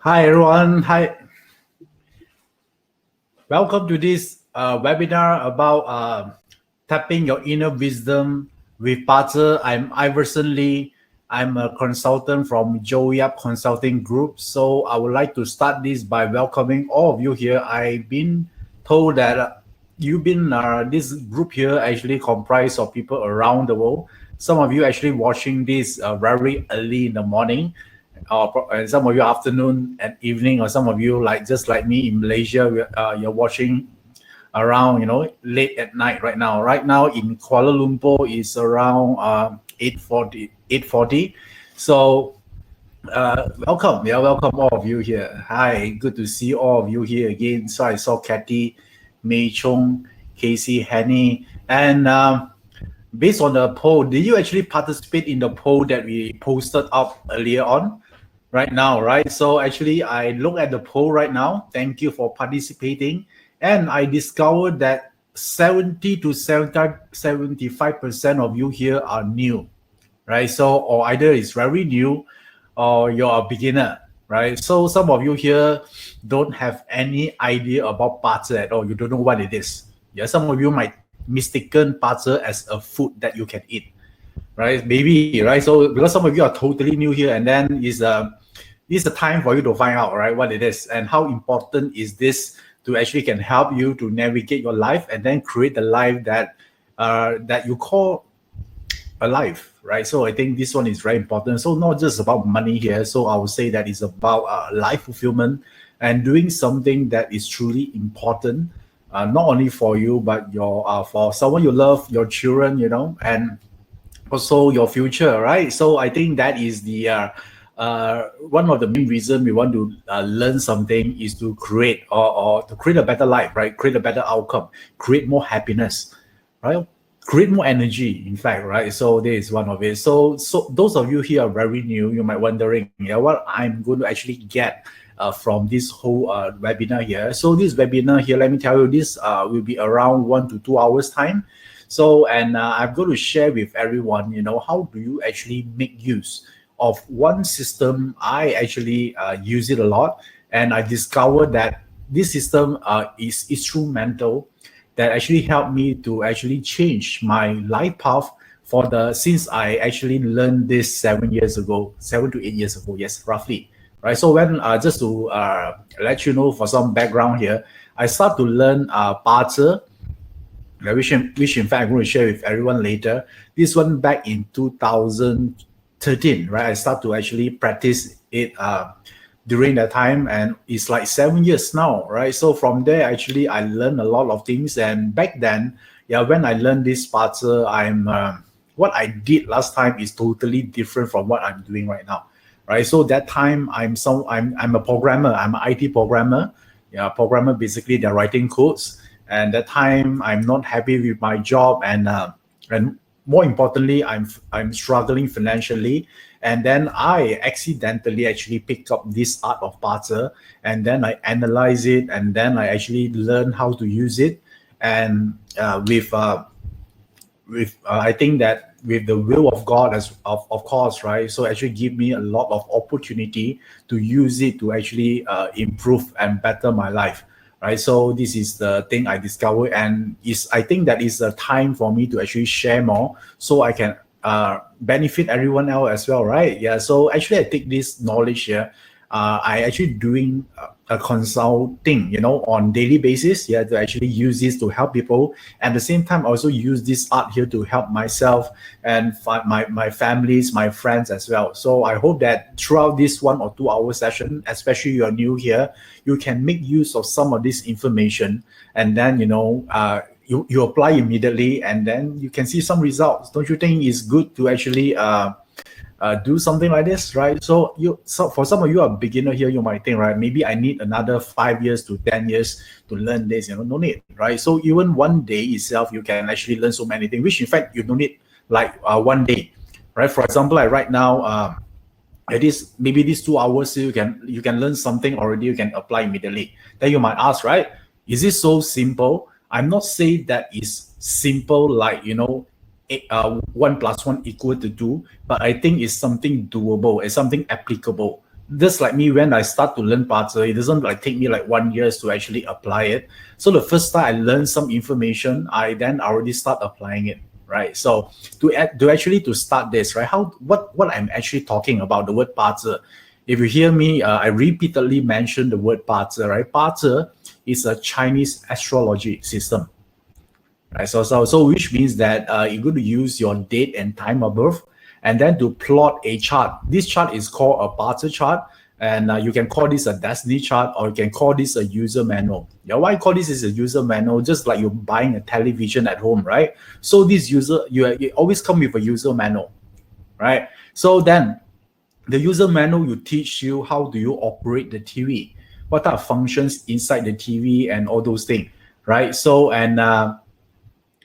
Hi everyone. Hi. Welcome to this webinar about tapping your inner wisdom with BaZi. I'm Iverson Lee. I'm a consultant from Joe Yap Consulting Group. So I would like to start this by welcoming all of you here. I've been told that you've been this group here actually comprised of people around the world. Some of you actually watching this very early in the morning, and some of you afternoon and evening, or some of you like just like me in Malaysia, you're watching around late at night right now. Right now in Kuala Lumpur is around 8:40. So welcome all of you here. Hi, good to see all of you here again. So I saw Kathy, Mei Chung, Casey, Henny, and based on the poll, did you actually participate in the poll that we posted up earlier on? Right now, right? So actually, I look at the poll right now. Thank you for participating. And I discovered that 70 to 75% of you here are new, right? So, or either it's very new or you're a beginner, right? So some of you here don't have any idea about BaZi at all. You don't know what it is. Yeah, some of you might mistaken BaZi as a food that you can eat, right? Maybe, right? So because some of you are totally new here, and then is the time for you to find out, right, what it is and how important is this to actually can help you to navigate your life and then create the life that that you call a life, right? So I think this one is very important. So not just about money here. So I would say that it's about life fulfillment and doing something that is truly important, not only for you but your for someone you love, your children, and also your future, right? So I think that is the one of the main reason we want to learn something is to create or to create a better life, right? Create a better outcome, create more happiness, right? Create more energy, in fact, right? So this is one of it. So those of you here are very new, you might wondering, what I'm going to actually get from this whole webinar here. So this webinar here, let me tell you, this will be around 1 to 2 hours time. So, and I'm going to share with everyone, how do you actually make use of one system. I actually use it a lot, and I discovered that this system is instrumental that actually helped me to actually change my life path for the since I actually learned this 7 years ago, 7 to 8 years ago, yes, roughly, right? So when just to let you know for some background here, I start to learn BaZi, which in fact I'm going to share with everyone later. This one back in 2013, right? I start to actually practice it during that time, and it's like 7 years now, right? So from there, actually, I learned a lot of things. And back then, yeah, when I learned this BaZi, what I did last time is totally different from what I'm doing right now, right? So that time, I'm a programmer. I'm an IT programmer. Yeah, programmer basically they're writing codes. And that time, I'm not happy with my job, and more importantly, I'm struggling financially. And then I accidentally actually picked up this art of BaZi, and then I analyze it, and then I actually learn how to use it. And with I think that with the will of God as of course, right? So actually give me a lot of opportunity to use it to actually improve and better my life, right? So this is the thing I discovered, and is I think that is the time for me to actually share more, so I can benefit everyone else as well, right? Yeah. So actually, I take this knowledge here. I actually doing a consulting, on daily basis. Yeah, to actually use this to help people. At the same time, I also use this art here to help myself and my families, my friends as well. So I hope that throughout this 1 or 2 hour session, especially you're new here, you can make use of some of this information, and then you apply immediately, and then you can see some results. Don't you think it's good to actually do something like this, right? So for some of you are beginner here, you might think, right, maybe I need another 5 years to 10 years to learn this. No need, right? So even one day itself, you can actually learn so many things, which in fact you don't need like one day, right? For example, like right now, at least maybe these 2 hours you can learn something already, you can apply immediately. Then you might ask, right, is it so simple? I'm not saying that is simple, like 1 plus 1 equal to 2, but I think it's something doable, it's something applicable. just like me, when I start to learn BaZi, it doesn't like take me like 1 year to actually apply it. So the first time I learn some information, I then already start applying it, right? So to start this, right? What I'm actually talking about, the word BaZi. If you hear me, I repeatedly mention the word BaZi, right? BaZi is a Chinese astrology system, right? So which means that you're going to use your date and time of birth, and then to plot a chart. This chart is called a BaZi chart, and you can call this a destiny chart, or you can call this a user manual. Yeah, why I call this is a user manual? Just like you're buying a television at home, right? So this you always come with a user manual, right? So then the user manual will teach you how do you operate the TV, what are functions inside the TV, and all those things, right? So and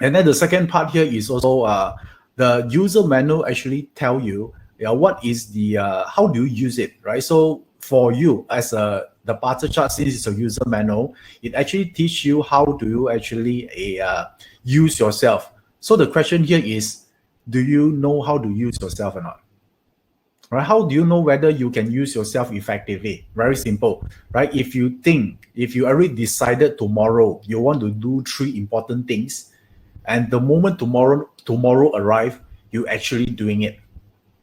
then the second part here is also the user manual actually tell you, what is the how do you use it, right? So for you as the BaZi chart, since it's a user manual, it actually teach you how do you actually use yourself. So the question here is, do you know how to use yourself or not? Right? How do you know whether you can use yourself effectively? Very simple, right? If you already decided tomorrow you want to do 3 important things, and the moment tomorrow arrive, you actually doing it,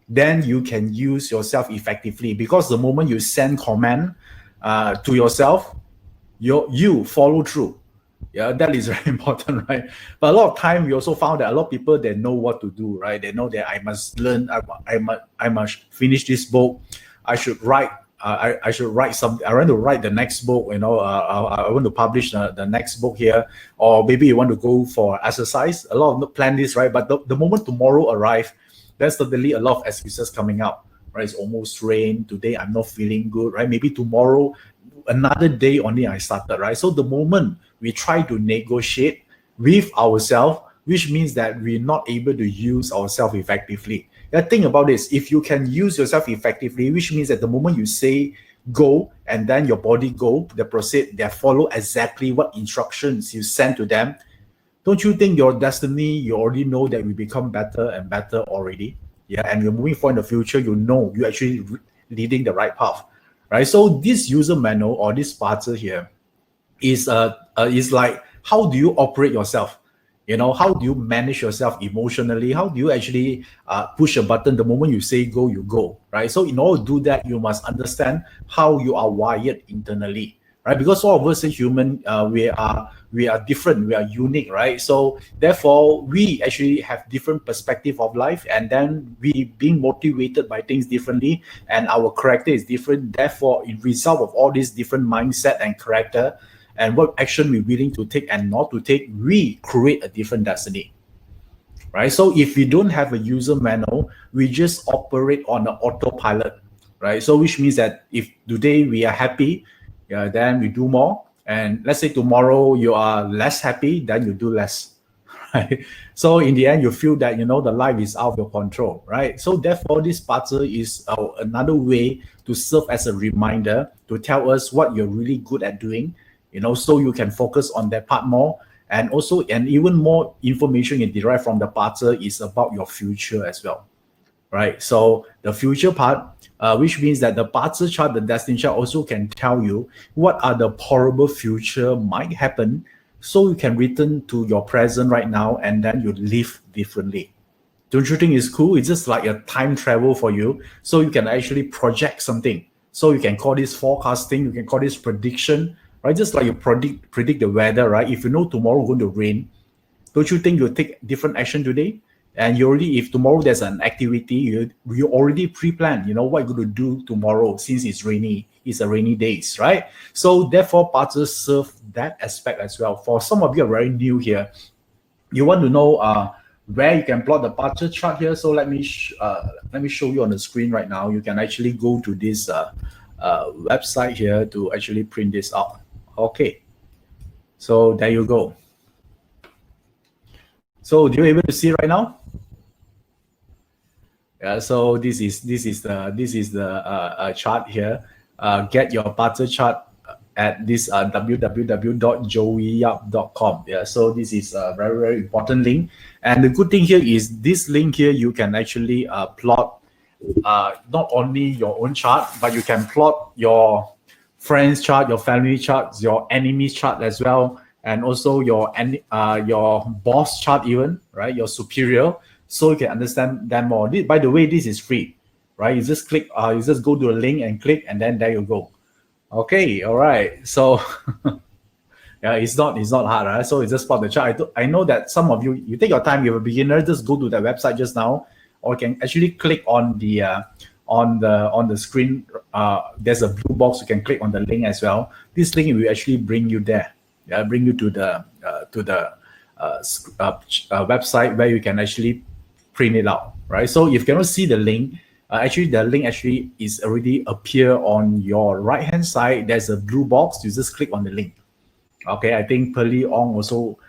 then you can use yourself effectively, because the moment you send command to yourself, you follow through. Yeah, that is very important, right? But a lot of time we also found that a lot of people, they know what to do, right? They know that I must learn, I must finish this book, I should write. I should write something. I want to write the next book. I want to publish the next book here, or maybe you want to go for exercise. A lot of them plan this, right? But the moment tomorrow arrive, there's suddenly a lot of excuses coming out, right? It's almost rain today. I'm not feeling good, right? Maybe tomorrow, another day only I started, right? So the moment we try to negotiate with ourselves, which means that we're not able to use ourselves effectively. The thing about this, if you can use yourself effectively, which means that the moment you say go and then your body go, they follow exactly what instructions you send to them. Don't you think your destiny, you already know that we become better and better already? Yeah, and you're moving forward in the future, you know you're actually leading the right path, right? So this user manual or this BaZi here is like, how do you operate yourself? How do you manage yourself emotionally? How do you actually push a button the moment you say go, you go, right? So in order to do that, you must understand how you are wired internally, right? Because all of us as human, we are different, we are unique, right? So therefore, we actually have different perspective of life, and then we being motivated by things differently, and our character is different. Therefore, in result of all these different mindset and character, and what action we're willing to take and not to take, we create a different destiny, right? So if we don't have a user manual, we just operate on an autopilot, right? So which means that if today we are happy, then we do more. And let's say tomorrow you are less happy, then you do less, right? So in the end, you feel that, the life is out of your control, right? So therefore, this BaZi is another way to serve as a reminder to tell us what you're really good at doing, so you can focus on that part more. And also, and even more information you derive from the BaZi is about your future as well, right? So the future part, which means that the BaZi chart, the destiny chart, also can tell you what are the probable future might happen, so you can return to your present right now, and then you live differently. Don't you think it's cool? It's just like a time travel for you, so you can actually project something. So you can call this forecasting, you can call this prediction, right? Just like you predict the weather, right? If you know tomorrow going to rain, don't you think you'll take different action today? And if tomorrow there's an activity, you already pre-plan, what you're going to do tomorrow, since it's a rainy days, right? So therefore, BaZi serve that aspect as well. For some of you are very new here, you want to know where you can plot the BaZi chart here. So let me show you on the screen right now. You can actually go to this website here to actually print this out. Okay, so there you go. So do you able to see right now? Yeah. So this is the chart here. Get your BaZi chart at this www.joeyyap.com. Yeah. So this is a very important link. And the good thing here is this link here, you can actually plot not only your own chart, but you can plot your friends chart, your family charts, your enemies chart as well, and also your boss chart even, right? Your superior, so you can understand them more. By the way, this is free, right? You just click, you just go to the link and click, and then there you go. Okay, all right. So yeah, it's not hard, right? So you just plot the chart. I know that some of you take your time. You're a beginner, just go to the website just now, or you can actually click on the screen. There's a blue box. You can click on the link as well. This link will actually bring you there. Yeah, bring you to the website where you can actually print it out, right? So if you cannot see the link, actually the link actually is already appear on your right hand side. There's a blue box. You just click on the link. Okay, I think Pearly Ong also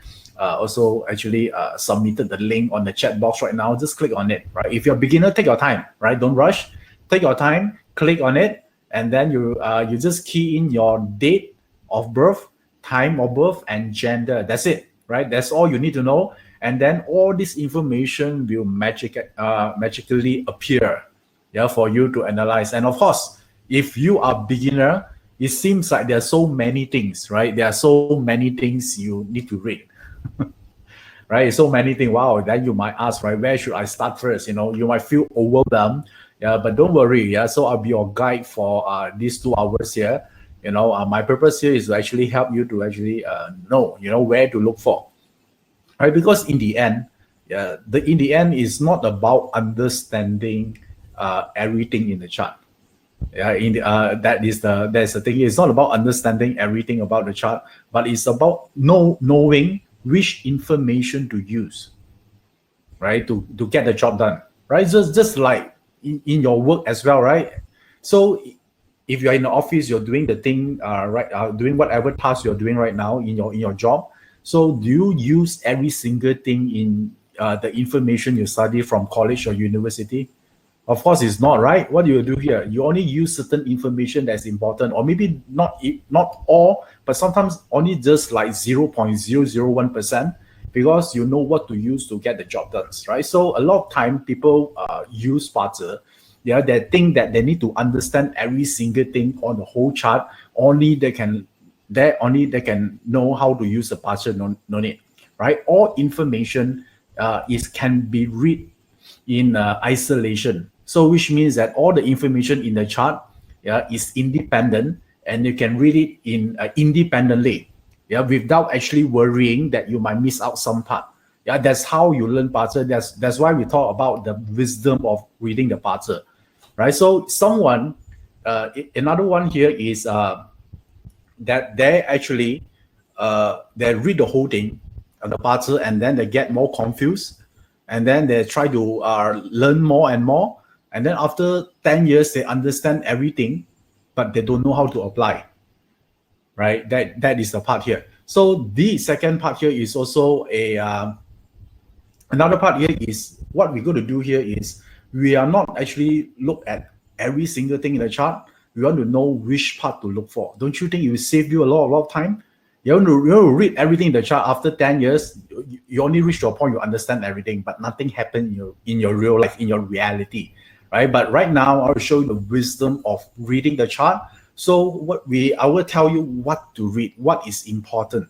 actually submitted the link on the chat box right now. Just click on it, right? If you're a beginner, take your time, right? Don't rush. Take your time, click on it, and then you just key in your date of birth, time of birth, and gender. That's it, right? That's all you need to know. And then all this information will magically appear, yeah, for you to analyze. And of course, if you are beginner, it seems like there are so many things, right? There are so many things you need to read, right? So many things. Wow, then you might ask, right, where should I start first? You know, you might feel overwhelmed. Yeah, but don't worry. Yeah, so I'll be your guide for these 2 hours here. You know, my purpose here is to actually help you to actually know, you know, where to look for, right? Because in the end, yeah, in the end is not about understanding everything in the chart. Yeah, that's the thing. It's not about understanding everything about the chart, but it's about knowing which information to use, right, to get the job done, right? Just like in your work as well, right? So if you're in the office, you're doing the thing doing whatever task you're doing right now in your job. So do you use every single thing in the information you study from college or university? Of course, it's not, right? What do you do here? You only use certain information that's important, or maybe not all, but sometimes only just like 0.001%, because you know what to use to get the job done, right? So a lot of time people use BaZi. Yeah, they think that they need to understand every single thing on the whole chart. Only they can know how to use the BaZi. No need, right? All information can be read in isolation. So which means that all the information in the chart, yeah, is independent, and you can read it in independently, yeah, without actually worrying that you might miss out some part. Yeah, that's how you learn BaZi. That's why we talk about the wisdom of reading the BaZi, right? So another one here is that they actually they read the whole thing of the BaZi, and then they get more confused, and then they try to learn more and more, and then after 10 years they understand everything, but they don't know how to apply, right? That is the part here. So the second part here is also another part here is what we're going to do here is we are not actually look at every single thing in the chart. We want to know which part to look for. Don't you think it will save you a lot of time? You want to read everything in the chart. After 10 years, you only reach to a point you understand everything, but nothing happened in your real life, in your reality, right? But right now, I will show you the wisdom of reading the chart. So I will tell you what to read, what is important.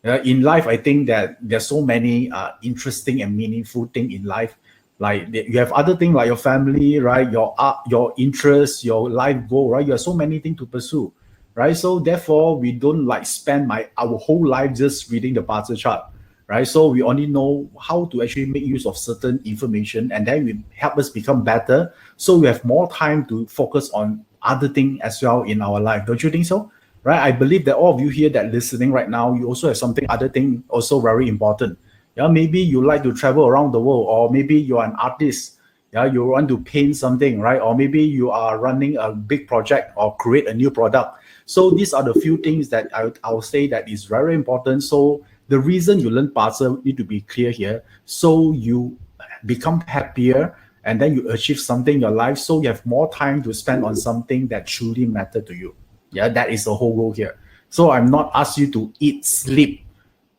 In life, I think that there's so many interesting and meaningful things in life. Like you have other things like your family, right? Your art, your interests, your life goal, right? You have so many things to pursue, right? So therefore, we don't like spend our whole life just reading the BaZi chart, right? So we only know how to actually make use of certain information, and then we help us become better. So we have more time to focus on other things as well in our life. Don't you think so? Right? I believe that all of you here that listening right now, you also have other thing also very important. Yeah, maybe you like to travel around the world, or maybe you're an artist. Yeah, you want to paint something, right? Or maybe you are running a big project or create a new product. So these are the few things that I'll say that is very important. So the reason you learn BaZi need to be clear here. So you become happier, and then you achieve something in your life. So you have more time to spend on something that truly matters to you. Yeah, that is the whole goal here. So I'm not asking you to eat, sleep,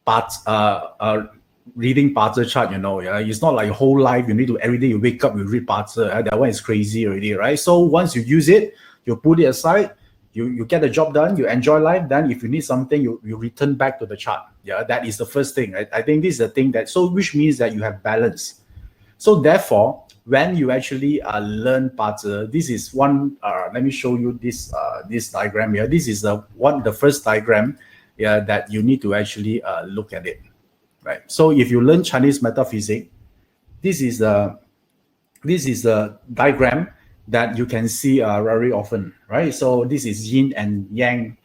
but reading BaZi chart, yeah, it's not like your whole life you need to every day you wake up you read BaZi. That one is crazy already, right? So once you use it, you put it aside, you get the job done, you enjoy life. Then if you need something, you return back to the chart. Yeah, that is the first thing. I think this is the thing that which means that you have balance. So therefore, when you actually learn BaZi, this is one. Let me show you this diagram here. This is the first diagram, yeah, that you need to actually look at it. Right. So if you learn Chinese metaphysics, this is a diagram that you can see very often, right? So this is yin and yang.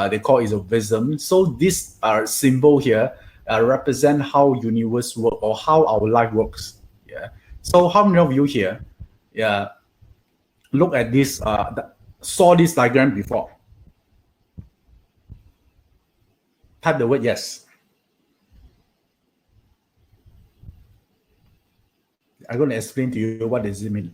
They call it a wisdom. So this symbol here represent how universe work or how our life works. Yeah. So how many of you here, yeah, look at this, saw this diagram before? Type the word yes. I'm going to explain to you what does it mean.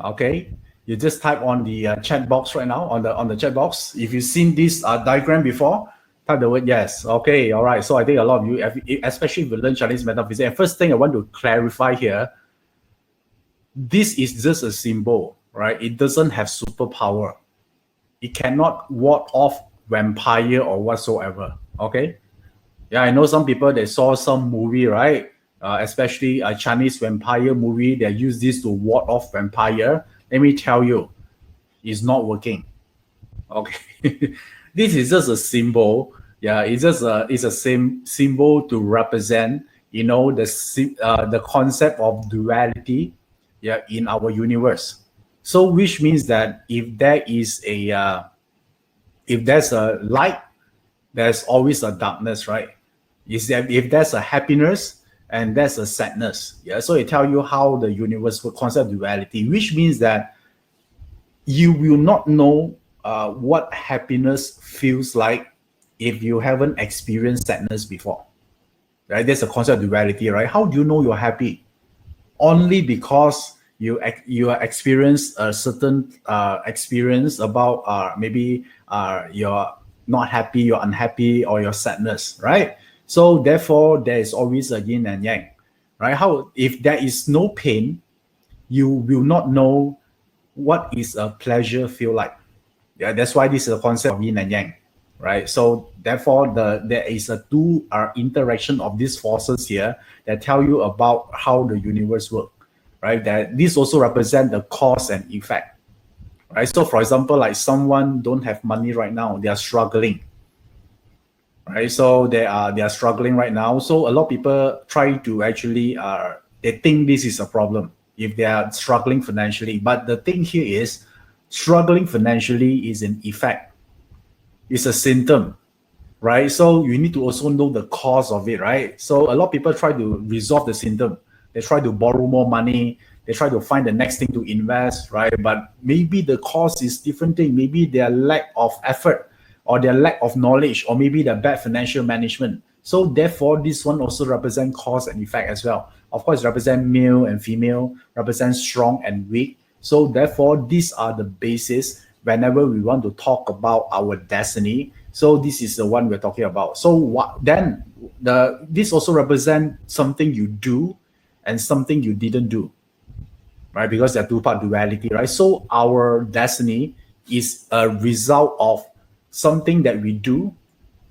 Okay, you just type on the chat box right now, on the chat box. If you've seen this diagram before, type the word yes. Okay, all right. So I think a lot of you, especially if you learn Chinese metaphysics, and first thing I want to clarify here, this is just a symbol, right? It doesn't have superpower. It cannot ward off vampire or whatsoever. Okay. Yeah, I know some people, they saw some movie, right? Especially a Chinese vampire movie, they use this to ward off vampire. Let me tell you, it's not working. Okay, this is just a symbol. Yeah, it's a same symbol to represent, the concept of duality, yeah, in our universe. So, which means that if there's a light, there's always a darkness, right? Is that if there's a happiness and there's a sadness, yeah. So it tell you how the universe will concept duality, which means that you will not know what happiness feels like if you haven't experienced sadness before, right? There's a concept of duality, right? How do you know you're happy? Only because you experience a certain experience about maybe you're not happy, you're unhappy, or your sadness, right? So therefore, there is always a yin and yang, right? How if there is no pain, you will not know what is a pleasure feel like. Yeah, that's why this is a concept of yin and yang, right? So therefore, there is a two interaction of these forces here that tell you about how the universe works, right? That this also represent the cause and effect, right? So for example, like someone don't have money right now, they are struggling, right? So they are struggling right now. So a lot of people try to actually they think this is a problem if they are struggling financially. But the thing here is, struggling financially is an effect. It's a symptom, right? So you need to also know the cause of it, right? So a lot of people try to resolve the symptom. They try to borrow more money. They try to find the next thing to invest, right? But maybe the cause is different thing. Maybe their lack of effort, or their lack of knowledge, or maybe their bad financial management. So therefore, this one also represents cause and effect as well. Of course, represent male and female, represent strong and weak. So therefore, these are the basis whenever we want to talk about our destiny. So this is the one we're talking about. So this also represent something you do and something you didn't do, right? Because they're two-part duality, right? So our destiny is a result of something that we do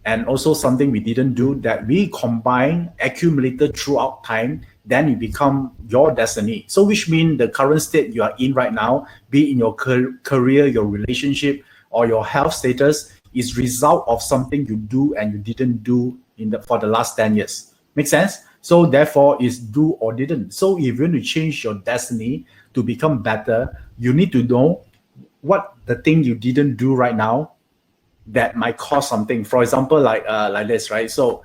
and also something we didn't do that we combine, accumulated throughout time, then it become your destiny. So which means the current state you are in right now, be it in your career, your relationship, or your health status, is result of something you do and you didn't do for the last 10 years. Make sense? So therefore, it's do or didn't. So if you want to change your destiny to become better, you need to know what the thing you didn't do right now that might cause something. For example, like this, right? So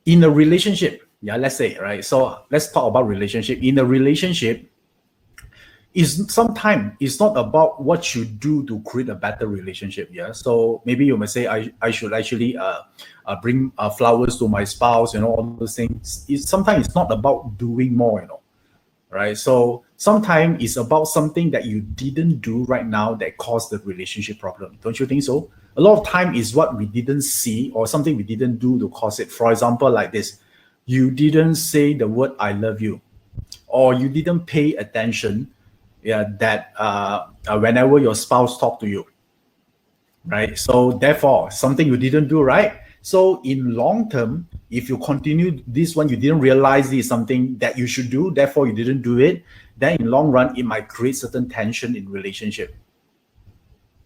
in a relationship, yeah, let's say, right? So let's talk about relationship. In a relationship, sometimes it's not about what you do to create a better relationship. Yeah. So maybe you may say, I should actually bring flowers to my spouse, all those things. Sometimes it's not about doing more, right? So sometimes it's about something that you didn't do right now that caused the relationship problem. Don't you think so? A lot of time is what we didn't see or something we didn't do to cause it. For example, like this, you didn't say the word "I love you," or you didn't pay attention, that whenever your spouse talk to you, right? So therefore, something you didn't do, right? So in long term, if you continue this one, you didn't realize this is something that you should do, therefore you didn't do it, then in long run, it might create certain tension in relationship,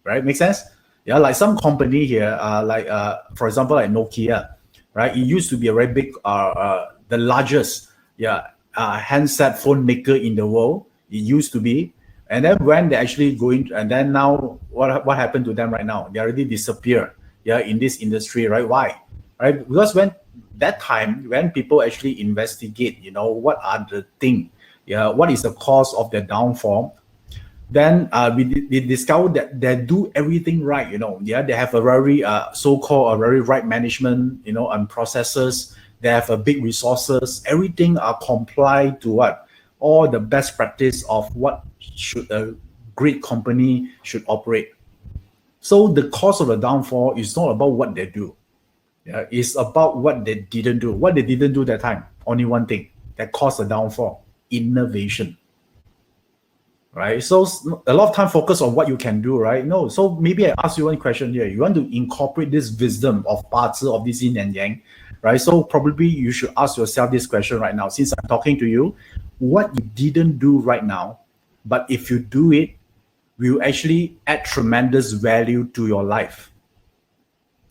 right? Make sense? Yeah, like some company here, for example, like Nokia, right? It used to be a very big, the largest, handset phone maker in the world. It used to be, and then when they actually going, and then now what happened to them right now? They already disappear, in this industry, right? Why? Right? Because when that time, when people actually investigate, what are the thing, what is the cause of their downfall, then we discovered that they do everything right, they have a very so-called a very right management, and processes. They have a big resources, everything are comply to what all the best practice of what should a great company should operate. So the cause of the downfall is not about what they do, it's about what they didn't do. What they didn't do that time, only one thing that caused the downfall: innovation. Right, so a lot of time focus on what you can do, right? No, so maybe I ask you one question here. You want to incorporate this wisdom of BaZi, of this yin and yang, right? So probably you should ask yourself this question right now. Since I'm talking to you, what you didn't do right now, but if you do it, will actually add tremendous value to your life.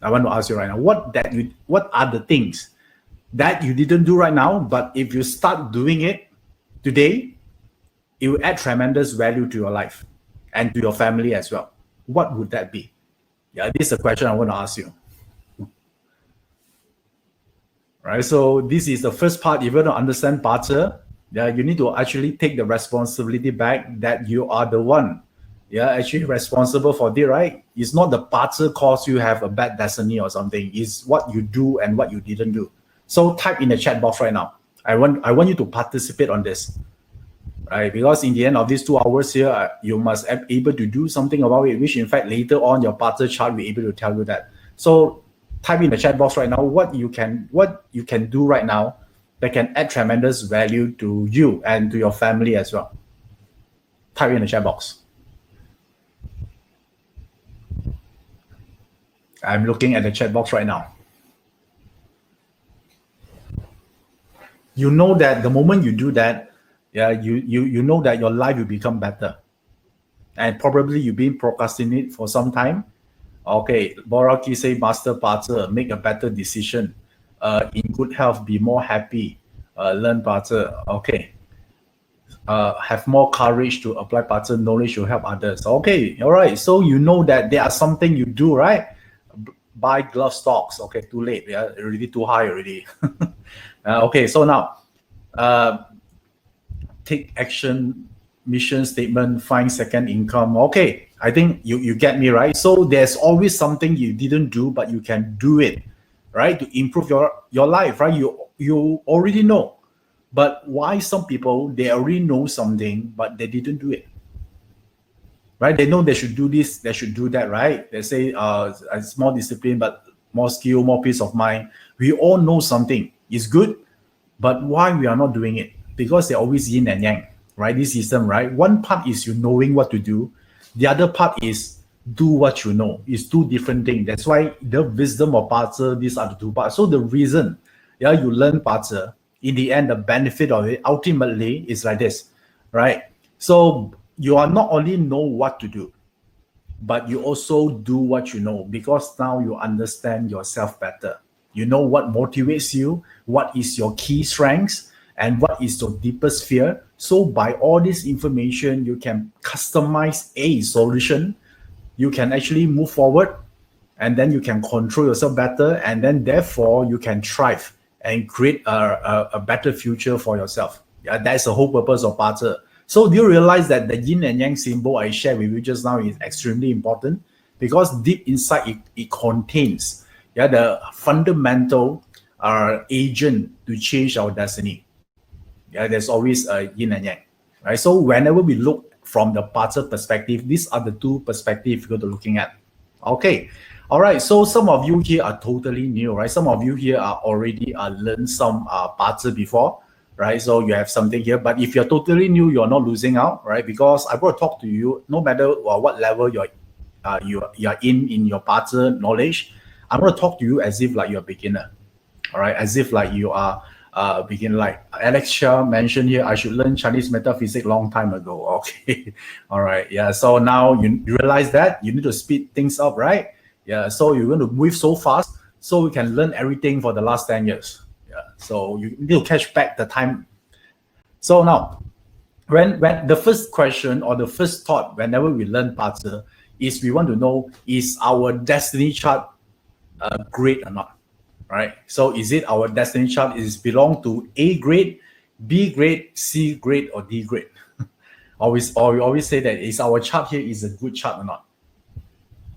I want to ask you right now, what are the things that you didn't do right now, but if you start doing it today, it will add tremendous value to your life and to your family as well. What would that be? Yeah, this is a question I want to ask you. Right, so this is the first part. If you want to understand BaZi, you need to actually take the responsibility back that you are the one, actually responsible for this, right? It's not the BaZi cause you have a bad destiny or something. It's what you do and what you didn't do. So type in the chat box right now. I want you to participate on this. Right, because in the end of these 2 hours here, you must be able to do something about it, which in fact later on your BaZi chart will be able to tell you that. So type in the chat box right now what you can do right now that can add tremendous value to you and to your family as well. Type in the chat box. I'm looking at the chat box right now. You know that the moment you do that, you know that your life will become better. And probably you've been procrastinating for some time. Okay, Boraki say, Master BaZi, make a better decision. In good health, be more happy. Learn BaZi. Okay. Have more courage to apply BaZi knowledge to help others. Okay, all right. So you know that there are something you do, right? Buy glove stocks. Okay, too late. Yeah, already too high already. Okay, so now, take action, mission statement, find second income. Okay, I think you get me, right? So there's always something you didn't do, but you can do it, right? To improve your life, right? You already know. But why some people, they already know something, but they didn't do it, right? They know they should do this, they should do that, right? They say it's more discipline, but more skill, more peace of mind. We all know something is good, but why we are not doing it? Because they're always yin and yang, right? This system, right? One part is you knowing what to do. The other part is do what you know. It's two different things. That's why the wisdom of BaZi, these are the two parts. So the reason, you learn BaZi, in the end, the benefit of it ultimately is like this, right? So you are not only know what to do, but you also do what you know, because now you understand yourself better. You know what motivates you, what is your key strengths, and what is your deepest fear. So by all this information, you can customize a solution. You can actually move forward, and then you can control yourself better, and then therefore you can thrive and create a better future for yourself. That's the whole purpose of BaZi. So do you realize that the yin and yang symbol I shared with you just now is extremely important? Because deep inside it contains the fundamental agent to change our destiny. There's always a yin and yang, right? So whenever we look from the BaZi perspective, these are the two perspectives you're looking at. Okay, All right, so some of you here are totally new, right? Some of you here are already learned some BaZi before, right? So you have something here. But if you're totally new, you're not losing out, right? Because I will talk to you, no matter what level you're in your BaZi knowledge. I'm going to talk to you as if like you're a beginner, all right? As if like you are beginner. Like Alex Chia mentioned here, I should learn Chinese metaphysics long time ago. Okay, all right, yeah. So now you realize that you need to speed things up, right? Yeah, so you're going to move so fast so we can learn everything for the last 10 years. Yeah, so you need to catch back the time. So now, when the first question or the first thought whenever we learn BaZi is we want to know, is our destiny chart great or not, right? So is it our destiny chart is belong to A grade, B grade, C grade, or D grade? We always say that is our chart here is a good chart or not?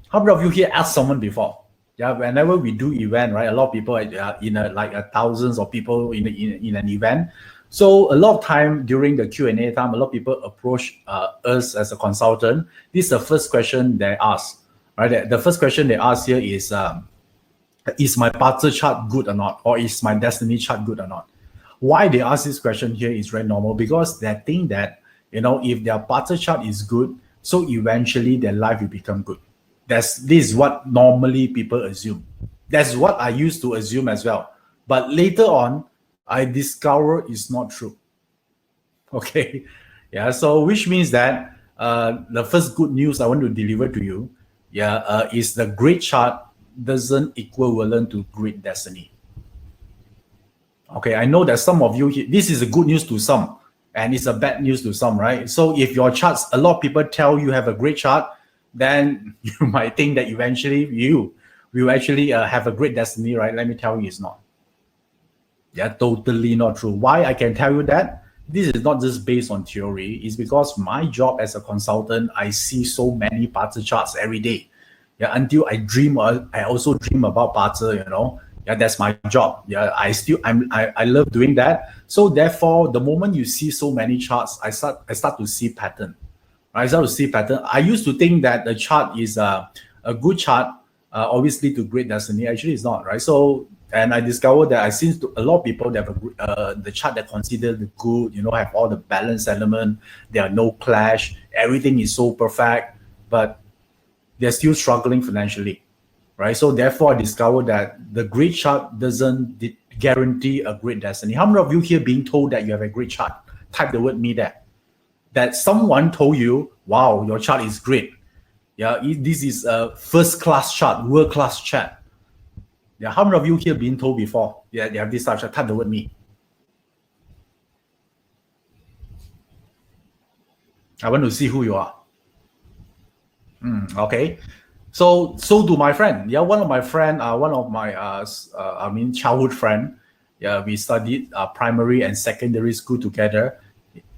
How many of you here asked someone before? Yeah, whenever we do event, right? A lot of people thousands of people in an event. So a lot of time during the Q&A time, a lot of people approach us as a consultant. This is the first question they ask, right? The first question they ask here is my BaZi chart good or not? Or is my destiny chart good or not? Why they ask this question here is very normal, because they think that, if their BaZi chart is good, so eventually their life will become good. This is what normally people assume. That's what I used to assume as well. But later on, I discover it's not true. Okay. Yeah. So which means that the first good news I want to deliver to you, is the great chart doesn't equivalent to great destiny. Okay. I know that some of you here, this is a good news to some, and it's a bad news to some, right? So if your charts, a lot of people tell you have a great chart, then you might think that eventually you will actually have a great destiny, right? Let me tell you, it's not. Yeah, totally not true. Why I can tell you that? This is not just based on theory. It's because my job as a consultant, I see so many BaZi charts every day. Yeah, until I dream, I also dream about BaZi, Yeah, that's my job. Yeah, I love doing that. So therefore, the moment you see so many charts, I start to see pattern. I start to see pattern. I used to think that the chart is a good chart, obviously to great destiny. Actually, it's not, right? So, and I discovered that I seen a lot of people that have the chart that consider the good, have all the balance element. There are no clash. Everything is so perfect, but they're still struggling financially, right? So therefore, I discovered that the great chart doesn't guarantee a great destiny. How many of you here being told that you have a great chart? Type the word "me" there. That someone told you, wow, your chart is great. Yeah, this is a first-class chart, world-class chart. Yeah, how many of you here been told before? Yeah, they have this type of chart. Type the word "me." I want to see who you are. Okay. So do my friend. Yeah, one of my childhood friend. Yeah, we studied primary and secondary school together.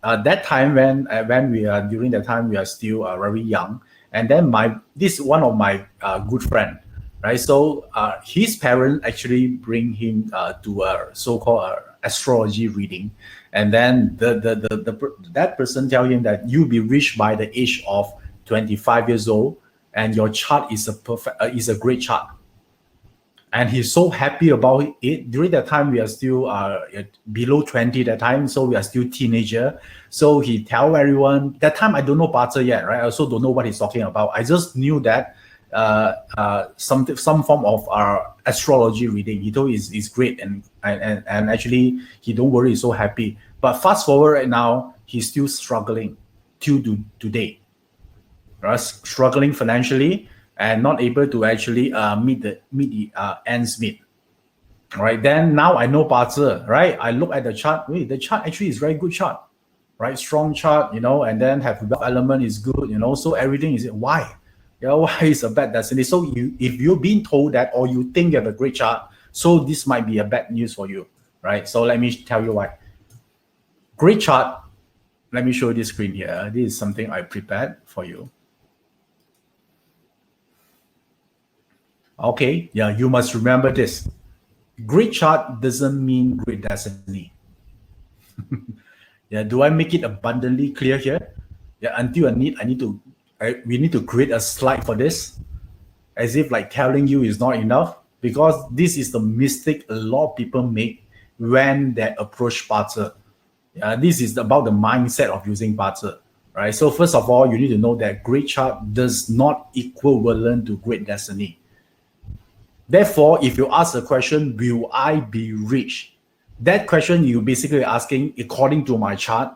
That time when we are during that time we are still very young, and then this one of my good friend, right? So his parents actually bring him to a so-called astrology reading, and then that person tell him that you'll be rich by the age of 25 years old, and your chart is a great chart. And he's so happy about it. During that time, we are still below 20 that time, so we are still teenager. So he tell everyone, that time I don't know BaZi yet, right? I also don't know what he's talking about. I just knew that some form of astrology reading. He told is great, and actually he don't worry, he's so happy. But fast forward right now, he's still struggling till today, right? Struggling financially and not able to actually meet the ends meet. All right, then now I know BaZi, right? I look at the chart. Wait, the chart actually is very good chart, right? Strong chart, and then have wealth element is good, So everything is why? Why is a bad destiny? So if you've been told that, or you think you have a great chart, so this might be a bad news for you, right? So let me tell you why. Great chart. Let me show you this screen here. This is something I prepared for you. Okay, yeah, you must remember this. Great chart doesn't mean great destiny. Yeah, do I make it abundantly clear here? Yeah, until we need to create a slide for this. as if like telling you is not enough, because this is the mistake a lot of people make when they approach BaZi. This is about the mindset of using BaZi, right? So first of all, you need to know that great chart does not equivalent to great destiny. Therefore, if you ask the question, will I be rich? That question you basically asking, according to my chart,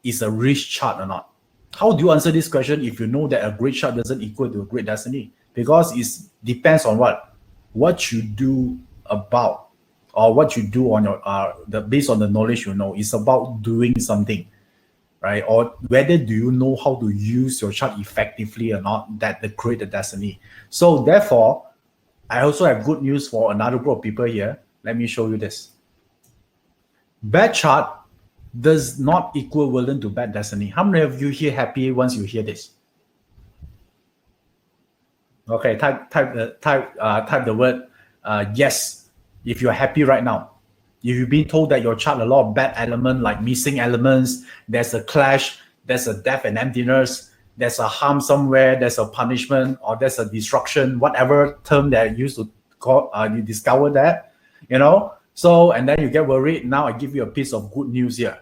is a rich chart or not? How do you answer this question if you know that a great chart doesn't equal to a great destiny? Because it depends on what you do about, or what you do on your based on the knowledge you know. It's about doing something, right? Or whether do you know how to use your chart effectively or not, that the create the destiny. So therefore, I also have good news for another group of people here. Let me show you this. Bad chart does not equivalent to bad destiny. How many of you here happy once you hear this? Okay, type the word yes if you're happy right now. If you've been told that your chart a lot of bad element, like missing elements, there's a clash, there's a death and emptiness, there's a harm somewhere, there's a punishment, or there's a destruction, whatever term that you used to call, you discover that, So, and then you get worried. Now I give you a piece of good news here.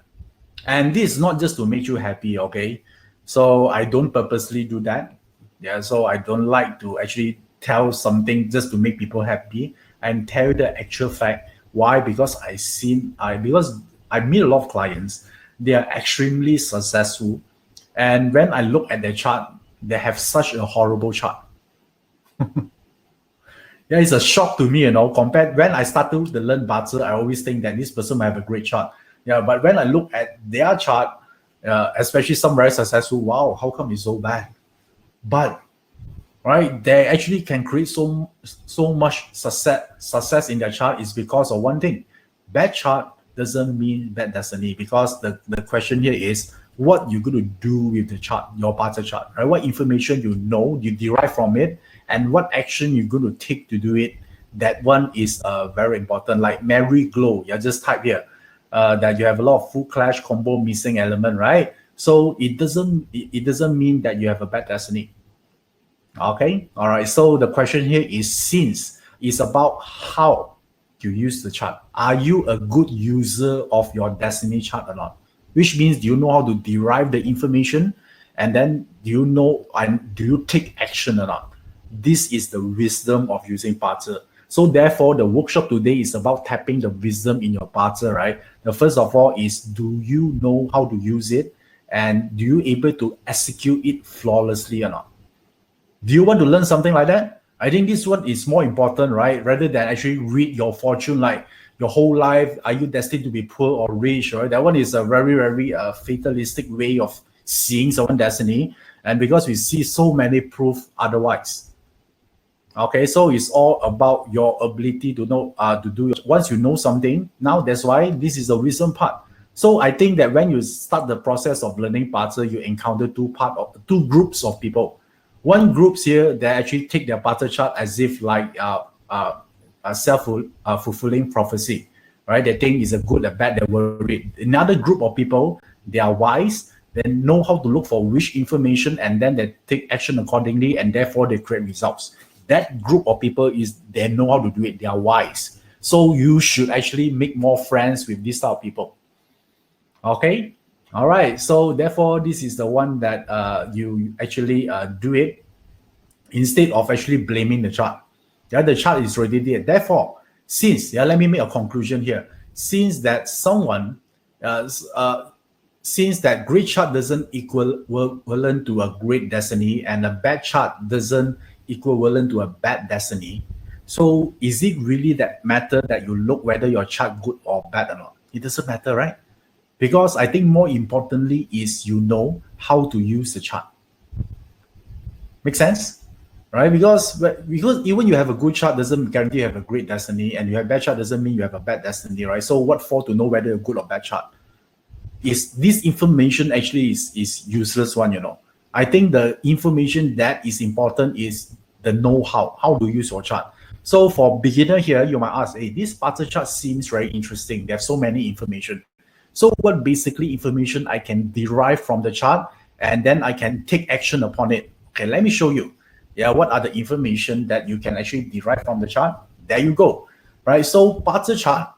And this is not just to make you happy, okay? So I don't purposely do that. So I don't like to actually tell something just to make people happy and tell the actual fact. Why? Because because I meet a lot of clients. They are extremely successful. And when I look at their chart, they have such a horrible chart. It's a shock to me, compared when I started to learn BaZi, I always think that this person might have a great chart. But when I look at their chart, especially some very successful, wow, how come it's so bad? But right, they actually can create so much success in their chart is because of one thing. Bad chart doesn't mean bad destiny, because the question here is what you're going to do with the chart, your BaZi chart, right? What information you derive from it, and what action you're going to take to do it. That one is very important. Like Mary Glow, just type here that you have a lot of full clash, combo, missing element, right? So it doesn't mean that you have a bad destiny. Okay, all right. So the question here is about how you use the chart. Are you a good user of your destiny chart or not? Which means, do you know how to derive the information, and then do you take action or not? This is the wisdom of using BaZi. So therefore, the workshop today is about tapping the wisdom in your BaZi, right? The first of all is, do you know how to use it, and do you able to execute it flawlessly or not? Do you want to learn something like that? I think this one is more important, right? Rather than actually read your fortune, like your whole life, are you destined to be poor or rich, right? That one is a very, very fatalistic way of seeing someone's destiny. And because we see so many proof otherwise. Okay, so it's all about your ability to know, to do. Once you know something, now that's why this is the wisdom part. So I think that when you start the process of learning BaZi, you encounter two groups of people. One group's here, they actually take their BaZi chart as if like a self-fulfilling prophecy, right? They think it's a good, a bad, they're worried. Another group of people, they are wise, they know how to look for which information, and then they take action accordingly, and therefore they create results. That group of people they know how to do it, they are wise. So you should actually make more friends with this type of people. Okay? All right, so therefore, this is the one that you actually do it instead of actually blaming the chart. The chart is already there. Therefore, let me make a conclusion here. Since that great chart doesn't equivalent to a great destiny, and a bad chart doesn't equivalent to a bad destiny, so is it really that matter that you look whether your chart good or bad or not? It doesn't matter, right? Because I think more importantly is you know how to use the chart. Make sense? Right? Because even you have a good chart doesn't guarantee you have a great destiny, and you have a bad chart doesn't mean you have a bad destiny, right? So what for to know whether a good or bad chart? Is this information actually is useless one, I think the information that is important is the know-how, how to use your chart. So for beginner here, you might ask, hey, this BaZi chart seems very interesting. They have so many information. So what basically information I can derive from the chart, and then I can take action upon it? Okay, let me show you. Yeah, what are the information that you can actually derive from the chart? There you go, right? So BaZi chart,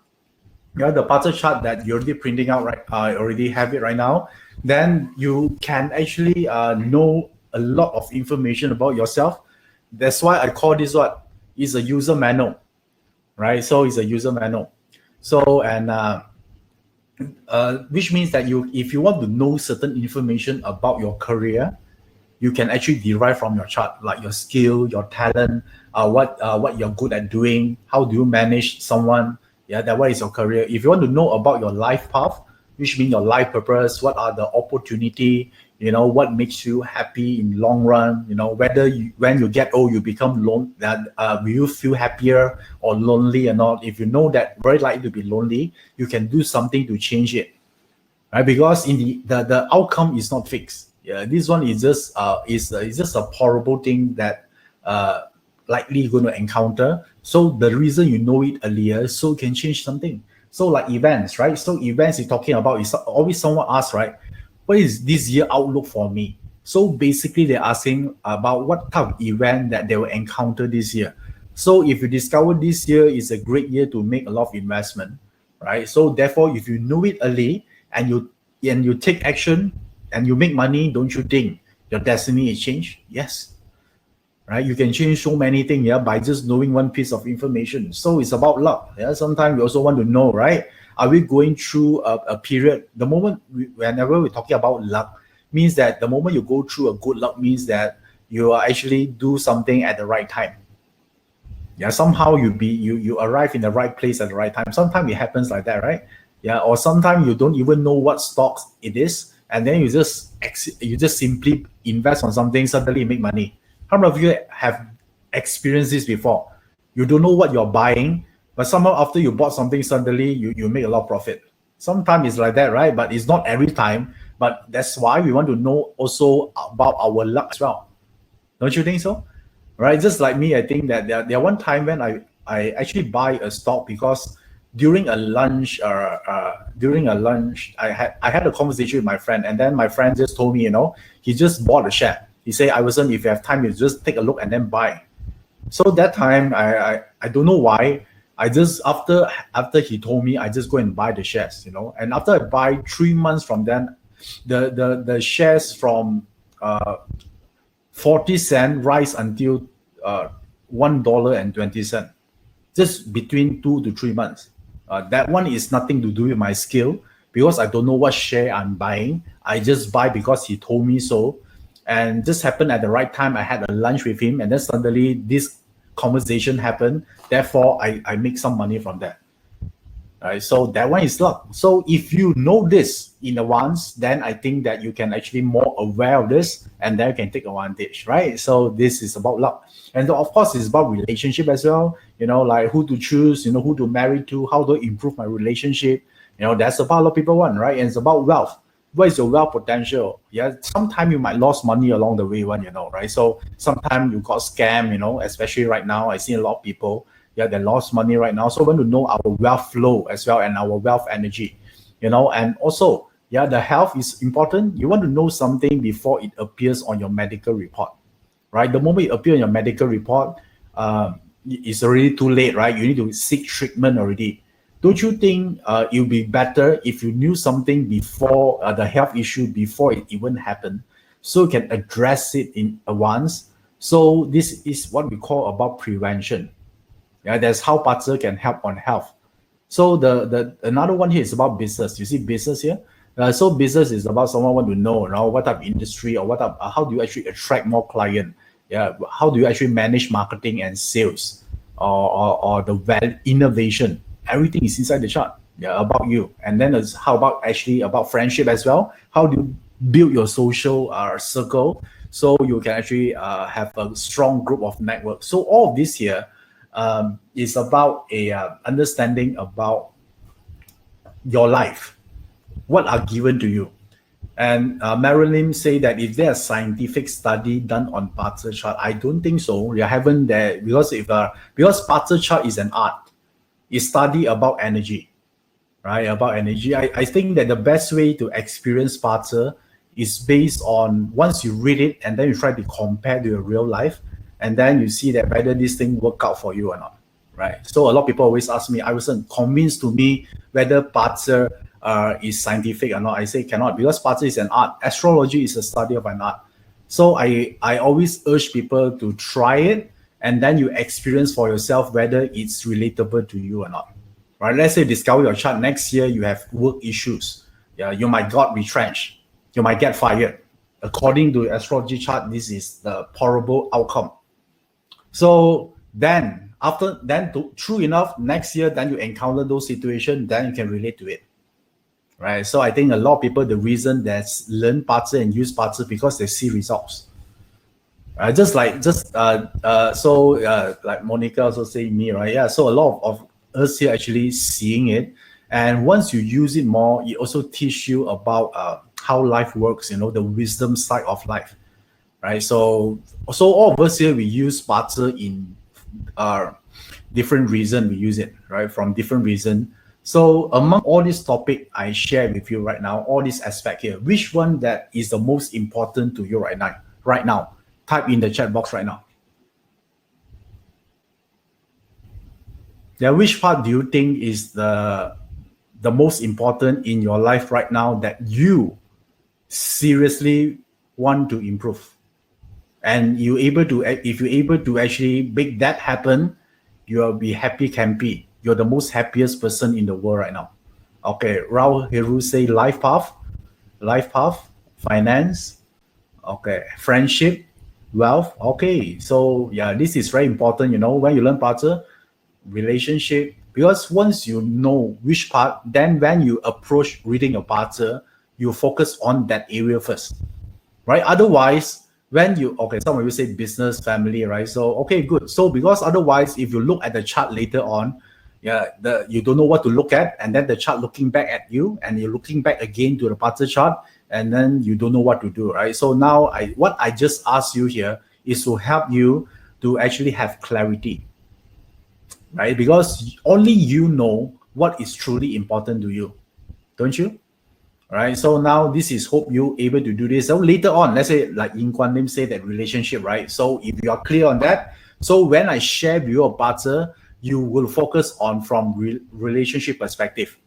the BaZi chart that you're already printing out, right? I already have it right now. Then you can actually know a lot of information about yourself. That's why I call this what is a user manual, right? So it's a user manual. So and which means that if you want to know certain information about your career, you can actually derive from your chart, like your skill, your talent, what you're good at doing, how do you manage someone, that what is your career. If you want to know about your life path, which means your life purpose, what are the opportunity, what makes you happy in long run, whether when you get old you become lone, that will you feel happier or lonely or not. If you know that very likely to be lonely, you can do something to change it, right? Because in the outcome is not fixed. Yeah, this one is just is just a horrible thing that likely you're going to encounter. So the reason you know it earlier, so you can change something. So like events, right? So events you're talking about is always someone asks, right? What is this year outlook for me? So basically they're asking about what type of event that they will encounter this year. So if you discover this year is a great year to make a lot of investment, right? So therefore, if you know it early and you take action and you make money, don't you think your destiny is changed? Yes, right? You can change so many things, by just knowing one piece of information. So it's about luck. Yeah, sometimes we also want to know, right? Are we going through a period? The moment whenever we're talking about luck, means that the moment you go through a good luck means that you are actually do something at the right time. Yeah, somehow you arrive in the right place at the right time. Sometimes it happens like that, right? Yeah, or sometimes you don't even know what stocks it is, and then you just simply invest on something, suddenly make money. How many of you have experienced this before? You don't know what you're buying, but somehow after you bought something, suddenly you make a lot of profit. Sometimes it's like that, right? But it's not every time. But that's why we want to know also about our luck as well. Don't you think so? Right? Just like me, I think that there one time when I actually buy a stock because during a lunch, I had a conversation with my friend, and then my friend just told me, he just bought a share. He said, Iverson, if you have time, you just take a look and then buy. So that time, I don't know why. I just after he told me, I just go and buy the shares, And after I buy 3 months from then, the shares from 40 cent rise until $1.20, just between 2 to 3 months. That one is nothing to do with my skill because I don't know what share I'm buying. I just buy because he told me so. And just happened at the right time. I had a lunch with him, and then suddenly this conversation happened. Therefore, I make some money from that. Right, so that one is luck. So if you know this in advance, then I think that you can actually more aware of this, and then you can take advantage, right? So this is about luck, and of course it's about relationship as well. Like who to choose, who to marry to, how to improve my relationship. That's about a lot of people want, right? And it's about wealth. What is your wealth potential? Yeah, sometimes you might lose money along the way, right? So sometimes you got scammed, especially right now. I see a lot of people, they lost money right now. So we want to know our wealth flow as well and our wealth energy, and also, the health is important. You want to know something before it appears on your medical report, right? The moment it appears on your medical report, it's already too late, right? You need to seek treatment already. Don't you think it would be better if you knew something before the health issue, before it even happened, so you can address it in advance? So this is what we call about prevention. Yeah, that's how BaZi can help on health. So the another one here is about business. You see business here. So business is about someone want to know, what type of industry or what type, how do you actually attract more client? Yeah, how do you actually manage marketing and sales, or the value innovation? Everything is inside the chart. Yeah, about you. And then it's how about actually about friendship as well? How do you build your social circle so you can actually have a strong group of network? So all of this here is about a understanding about your life, what are given to you. And Marilyn say that if there's a scientific study done on BaZi chart, I don't think so. You haven't there because because BaZi chart is an art. It's study about energy, right? About energy. I think that the best way to experience BaZi is based on once you read it and then you try to compare to your real life. and then you see that whether this thing work out for you or not, right? So a lot of people always ask me, Iverson, convince to me whether BaZi is scientific or not. I say cannot, because BaZi is an art. Astrology is a study of an art. So I always urge people to try it, and then you experience for yourself whether it's relatable to you or not. Right? Let's say discover your chart next year, you have work issues. Yeah, you might get retrenched. You might get fired. According to the astrology chart, this is the horrible outcome. So then, true enough, next year, then you encounter those situations, then you can relate to it. Right? So I think a lot of people, the reason that's learn BaZi and use BaZi because they see results. Like Monica also saying me, right? Yeah, so a lot of us here actually seeing it, and once you use it more, it also teach you about how life works, the wisdom side of life, right? So all of us here, we use BaZi in different reason. We use it, right, from different reason. So among all this topic I share with you right now, all this aspect here, which one that is the most important to you right now? Type in the chat box right now. Yeah, which part do you think is the most important in your life right now that you seriously want to improve? And if you're able to actually make that happen, you'll be happy campy. You're the most happiest person in the world right now. Okay, Raul Hiru say life path, finance, okay, friendship, wealth. Okay, so yeah, this is very important, when you learn BaZi, relationship, because once you know which part, then when you approach reading your BaZi, you focus on that area first, right? Otherwise, some of you say business, family, right? So, okay, good. So because otherwise, if you look at the chart later on, you don't know what to look at, and then the chart looking back at you, and you're looking back again to the BaZi chart, and then you don't know what to do, right? So now what I just asked you here is to help you to actually have clarity, right? Because only you know what is truly important to you, don't you? Right. So now this is hope you able to do this. So later on, let's say like Ying Kuan Lim say that relationship, right? So if you are clear on that, so when I share with you a BaZi, you will focus on from relationship perspective.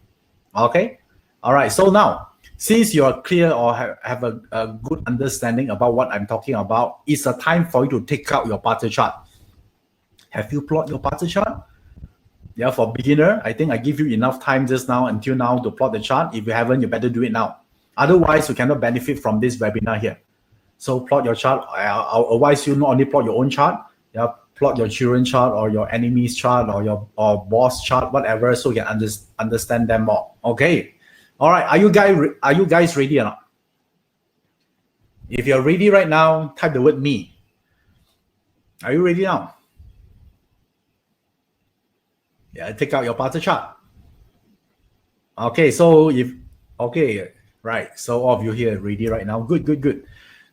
Okay. All right. So now, since you are clear or have a good understanding about what I'm talking about, it's a time for you to take out your BaZi chart. Have you plot your BaZi chart? Yeah, for beginner, I think I give you enough time just now until now to plot the chart. If you haven't, you better do it now. Otherwise, you cannot benefit from this webinar here. So plot your chart. I'll advise you not only plot your own chart, plot your children's chart or your enemy's chart or your boss chart, whatever, so you can understand them more. Okay. All right. Are you guys ready or not? If you're ready right now, type the word me. Are you ready now? Yeah, take out your BaZi chart. Okay, so right. So all of you here ready right now. Good.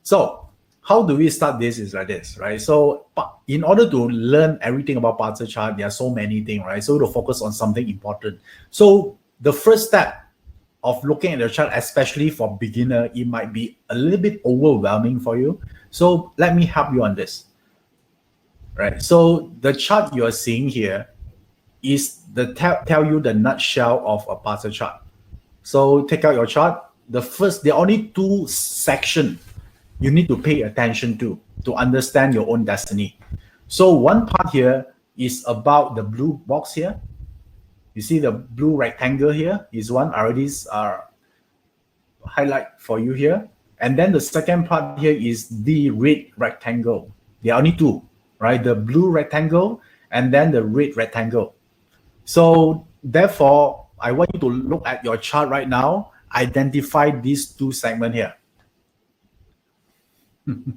So how do we start this is like this, right? So in order to learn everything about BaZi chart, there are so many things, right? So to focus on something important. So the first step of looking at the chart, especially for beginner, it might be a little bit overwhelming for you. So let me help you on this, right? So the chart you're seeing here is tell you the nutshell of a BaZi chart. So take out your chart. There are only two sections you need to pay attention to understand your own destiny. So one part here is about the blue box here. You see the blue rectangle here is one. I already highlight for you here. And then the second part here is the red rectangle. There are only two, right? The blue rectangle and then the red rectangle. So therefore, I want you to look at your chart right now, identify these two segments here. Do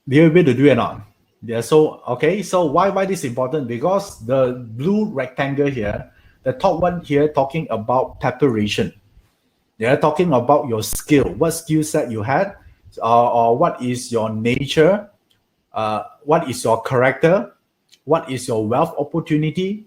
you able to do it or not? Yeah, so okay, so why this is important? Because the blue rectangle here, the top one here talking about preparation. They're talking about your skill, what skill set you had, or what is your nature, what is your character, what is your wealth opportunity,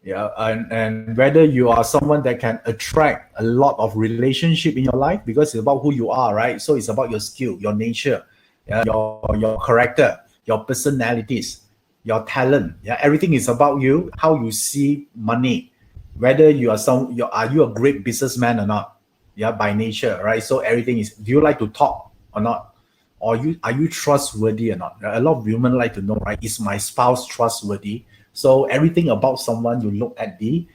and whether you are someone that can attract a lot of relationship in your life, because it's about who you are, right? So it's about your skill, your nature, yeah, your character, your personalities, your talent. Yeah, everything is about you, how you see money, whether you are you a great businessman or not. Yeah, by nature, right? So everything is, do you like to talk or not? Or are you trustworthy or not? A lot of women like to know, right? Is my spouse trustworthy? So everything about someone, you look at the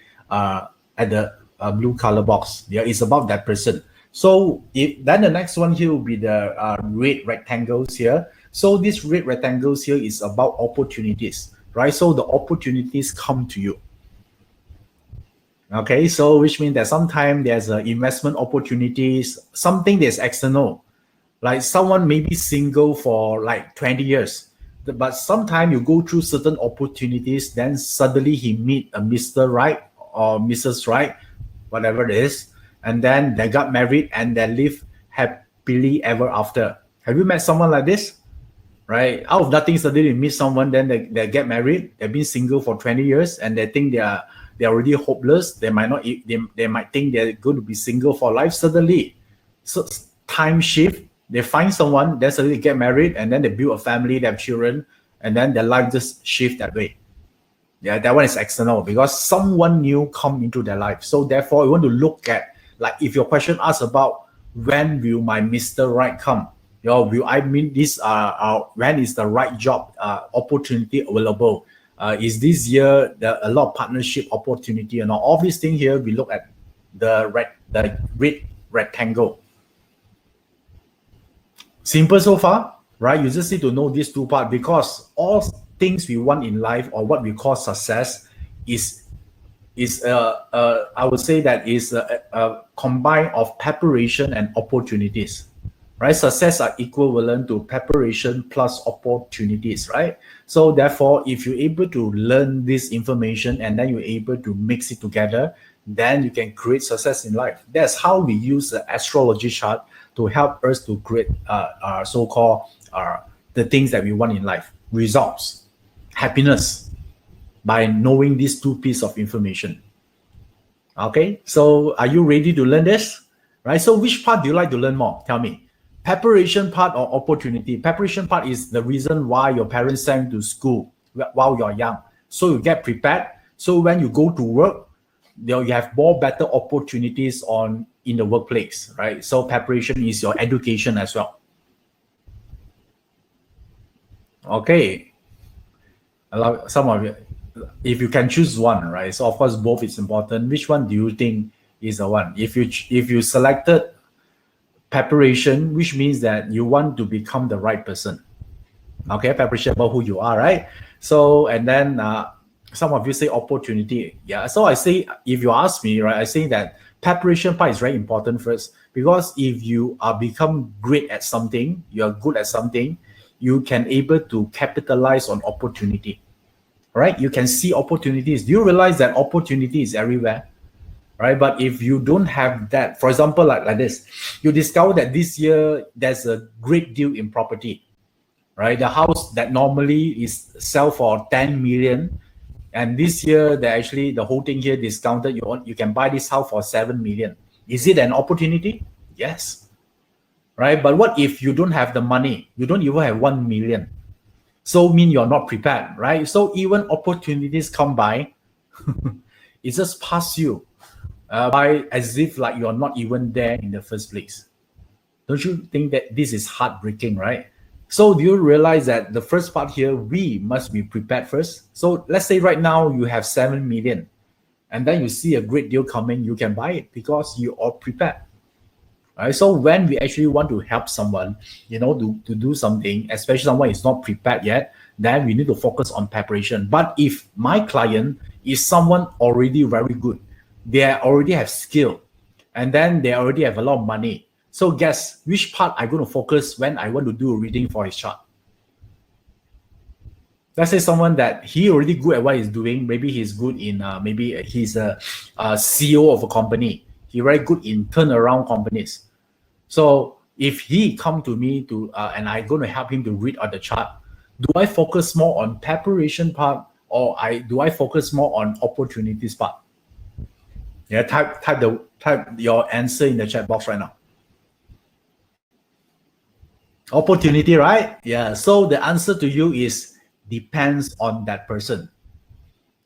blue color box. Yeah, it's about that person. So if then the next one here will be the red rectangles here. So these red rectangles here is about opportunities, right? So the opportunities come to you. Okay, so which means that sometimes there's investment opportunities, something that's external, like someone may be single for like 20 years, but sometimes you go through certain opportunities, then suddenly he meet a Mr. Right or Mrs. Right, whatever it is, and then they got married and they live happily ever after. Have you met someone like this? Right, out of nothing suddenly you meet someone, then they get married, they've been single for 20 years and they think they're already hopeless. They might not, they might think they're going to be single for life. Suddenly, so time shift, they find someone, then suddenly get married, and then they build a family, they have children, and then their life just shift that way. Yeah, that one is external because someone new come into their life. So therefore, you want to look at, like, if your question asks about when will my Mr. Right come, will I mean this when is the right job opportunity available? Is this year a lot of partnership opportunity and all these things here? We look at the red rectangle. Simple so far, right? You just need to know these two parts, because all things we want in life, or what we call success, is I would say that is a combine of preparation and opportunities, right? Success are equivalent to preparation plus opportunities, right? So therefore, if you're able to learn this information and then you're able to mix it together, then you can create success in life. That's how we use the astrology chart to help us to create our so-called the things that we want in life, results, happiness, by knowing these two pieces of information. Okay, so are you ready to learn this? Right, so which part do you like to learn more? Tell me. Preparation part or opportunity? Preparation part is the reason why your parents send you to school while you're young. So you get prepared. So when you go to work, you have more better opportunities in the workplace, right? So preparation is your education as well. Okay. Some of you, if you can choose one, right? So of course both is important. Which one do you think is the one? If you selected preparation, which means that you want to become the right person. Okay, preparation about who you are, right? So and then some of you say opportunity. Yeah. So I say, if you ask me, right, I say that preparation part is very important first, because if you are become great at something, you are good at something, you can able to capitalize on opportunity. Right? You can see opportunities. Do you realize that opportunity is everywhere? Right? But if you don't have that, for example, like this, you discover that this year there's a great deal in property, right? The house that normally is sell for 10 million, and this year they actually, the whole thing here discounted, you can buy this house for 7 million. Is it an opportunity? Yes. Right? But what if you don't have the money? You don't even have 1 million. So mean you're not prepared, right? So even opportunities come by, it just pass you by as if like you're not even there in the first place. Don't you think that this is heartbreaking, right? So do you realize that the first part here, we must be prepared first? So let's say right now you have 7 million, and then you see a great deal coming, you can buy it because you are prepared. Right? So when we actually want to help someone, to do something, especially someone is not prepared yet, then we need to focus on preparation. But if my client is someone already very good, they already have skill, and then they already have a lot of money. So guess which part I'm going to focus when I want to do a reading for his chart? Let's say someone that he already good at what he's doing. Maybe he's good in, maybe he's a CEO of a company. He's very good in turnaround companies. So if he come to me and I'm going to help him to read on the chart, do I focus more on preparation part, or do I focus more on opportunities part? Yeah, type your answer in the chat box right now. Opportunity, right? Yeah. So the answer to you is depends on that person,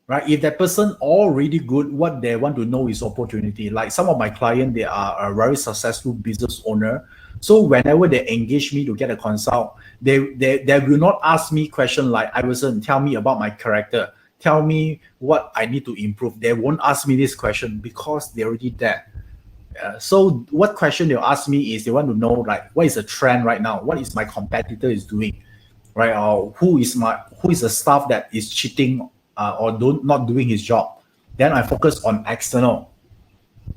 right? If that person already good, what they want to know is opportunity. Like some of my clients, they are a very successful business owner. So whenever they engage me to get a consult, they will not ask me question like, Iverson, tell me about my character. Tell me what I need to improve. They won't ask me this question because they're already there. So what question they'll ask me is they want to know like what is the trend right now? What is my competitor is doing, right? Or who is the staff that is cheating or not doing his job? Then I focus on external.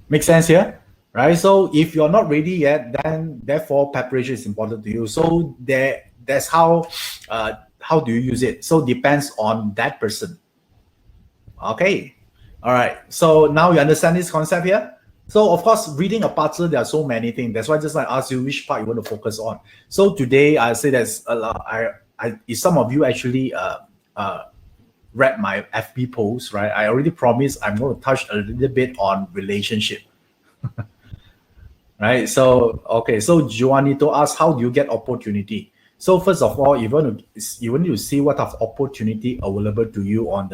Make sense here, right? So if you're not ready yet, then therefore preparation is important to you. So that's how do you use it? So depends on that person. Okay. All right. So now you understand this concept here? So of course, reading a puzzle, there are so many things. That's why just like ask you which part you want to focus on. So today I say that's a lot. If some of you actually read my FB post, right? I already promised I'm going to touch a little bit on relationship, right? So okay, so Juanito asks, how do you get opportunity? So first of all, you want to see what of opportunity available to you on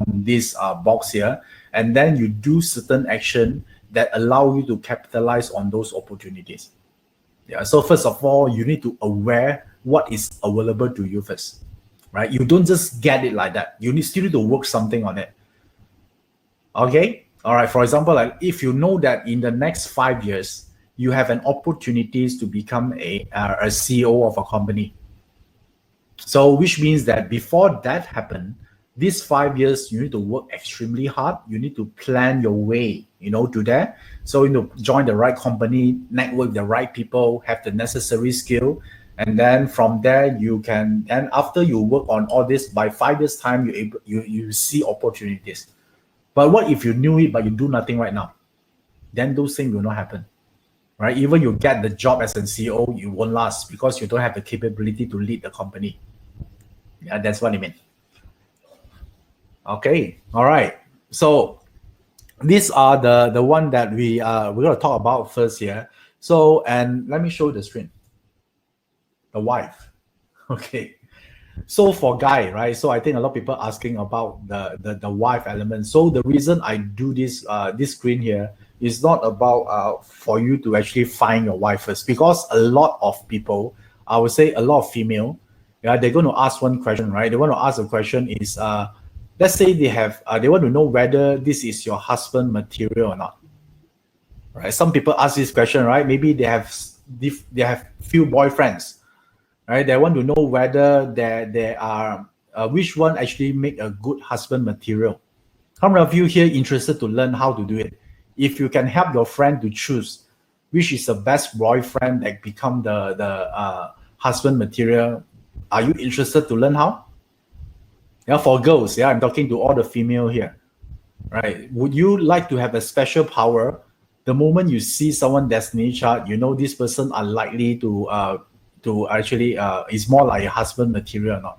this box here, and then you do certain action that allow you to capitalize on those opportunities. Yeah. So first of all, you need to aware what is available to you first, right? You don't just get it like that. You still need to work something on it. Okay. All right. For example, like if you know that in the next 5 years you have an opportunities to become a CEO of a company. So which means that before that happen, these 5 years you need to work extremely hard. You need to plan your way, to that. So you know, join the right company, network the right people, have the necessary skill, and then from there you can. And after you work on all this, by 5 years time, you see opportunities. But what if you knew it but you do nothing right now? Then those things will not happen, right? Even you get the job as a CEO, you won't last because you don't have the capability to lead the company. Yeah, that's what I mean. Okay, all right. So these are the one that we're gonna talk about first here. So and let me show the screen. The wife. Okay. So for guy, right? So I think a lot of people asking about the wife element. So the reason I do this screen here is not about for you to actually find your wife first, because a lot of people, I would say a lot of female, yeah, they're going to ask one question, right? They want to ask a question is let's say they want to know whether this is your husband material or not, right? Some people ask this question, right? Maybe they have few boyfriends, right? They want to know whether there are which one actually make a good husband material. How many of you here interested to learn how to do it? If you can help your friend to choose which is the best boyfriend that become the husband material, are you interested to learn how? Yeah, for girls, yeah, I'm talking to all the female here, right? Would you like to have a special power? The moment you see someone destiny chart, you know this person are likely to actually is more like a husband material or not.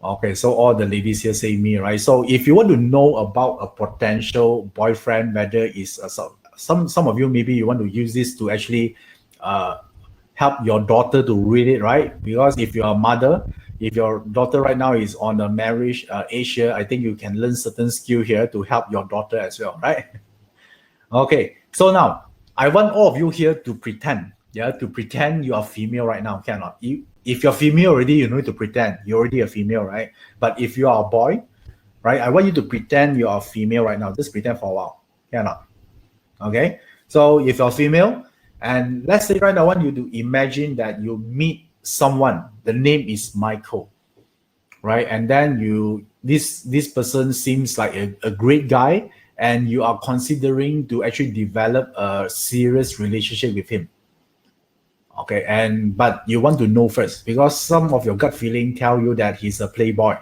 Okay, so all the ladies here say me, right? So if you want to know about a potential boyfriend, whether is some of you, maybe you want to use this to actually help your daughter to read it, right? Because if you're a mother, if your daughter right now is on a marriage age here, I think you can learn certain skill here to help your daughter as well, right? Okay, so now I want all of you here to pretend, to pretend you are female right now. Cannot. If you're female already, you don't need to pretend. You're already a female, right? But if you are a boy, right, I want you to pretend you are female right now. Just pretend for a while. Cannot. Okay, so if you're female, and let's say right now I want you to imagine that you meet someone. The name is Michael, right? And then this person seems like a great guy, and you are considering to actually develop a serious relationship with him. Okay, but you want to know first because some of your gut feeling tell you that he's a playboy,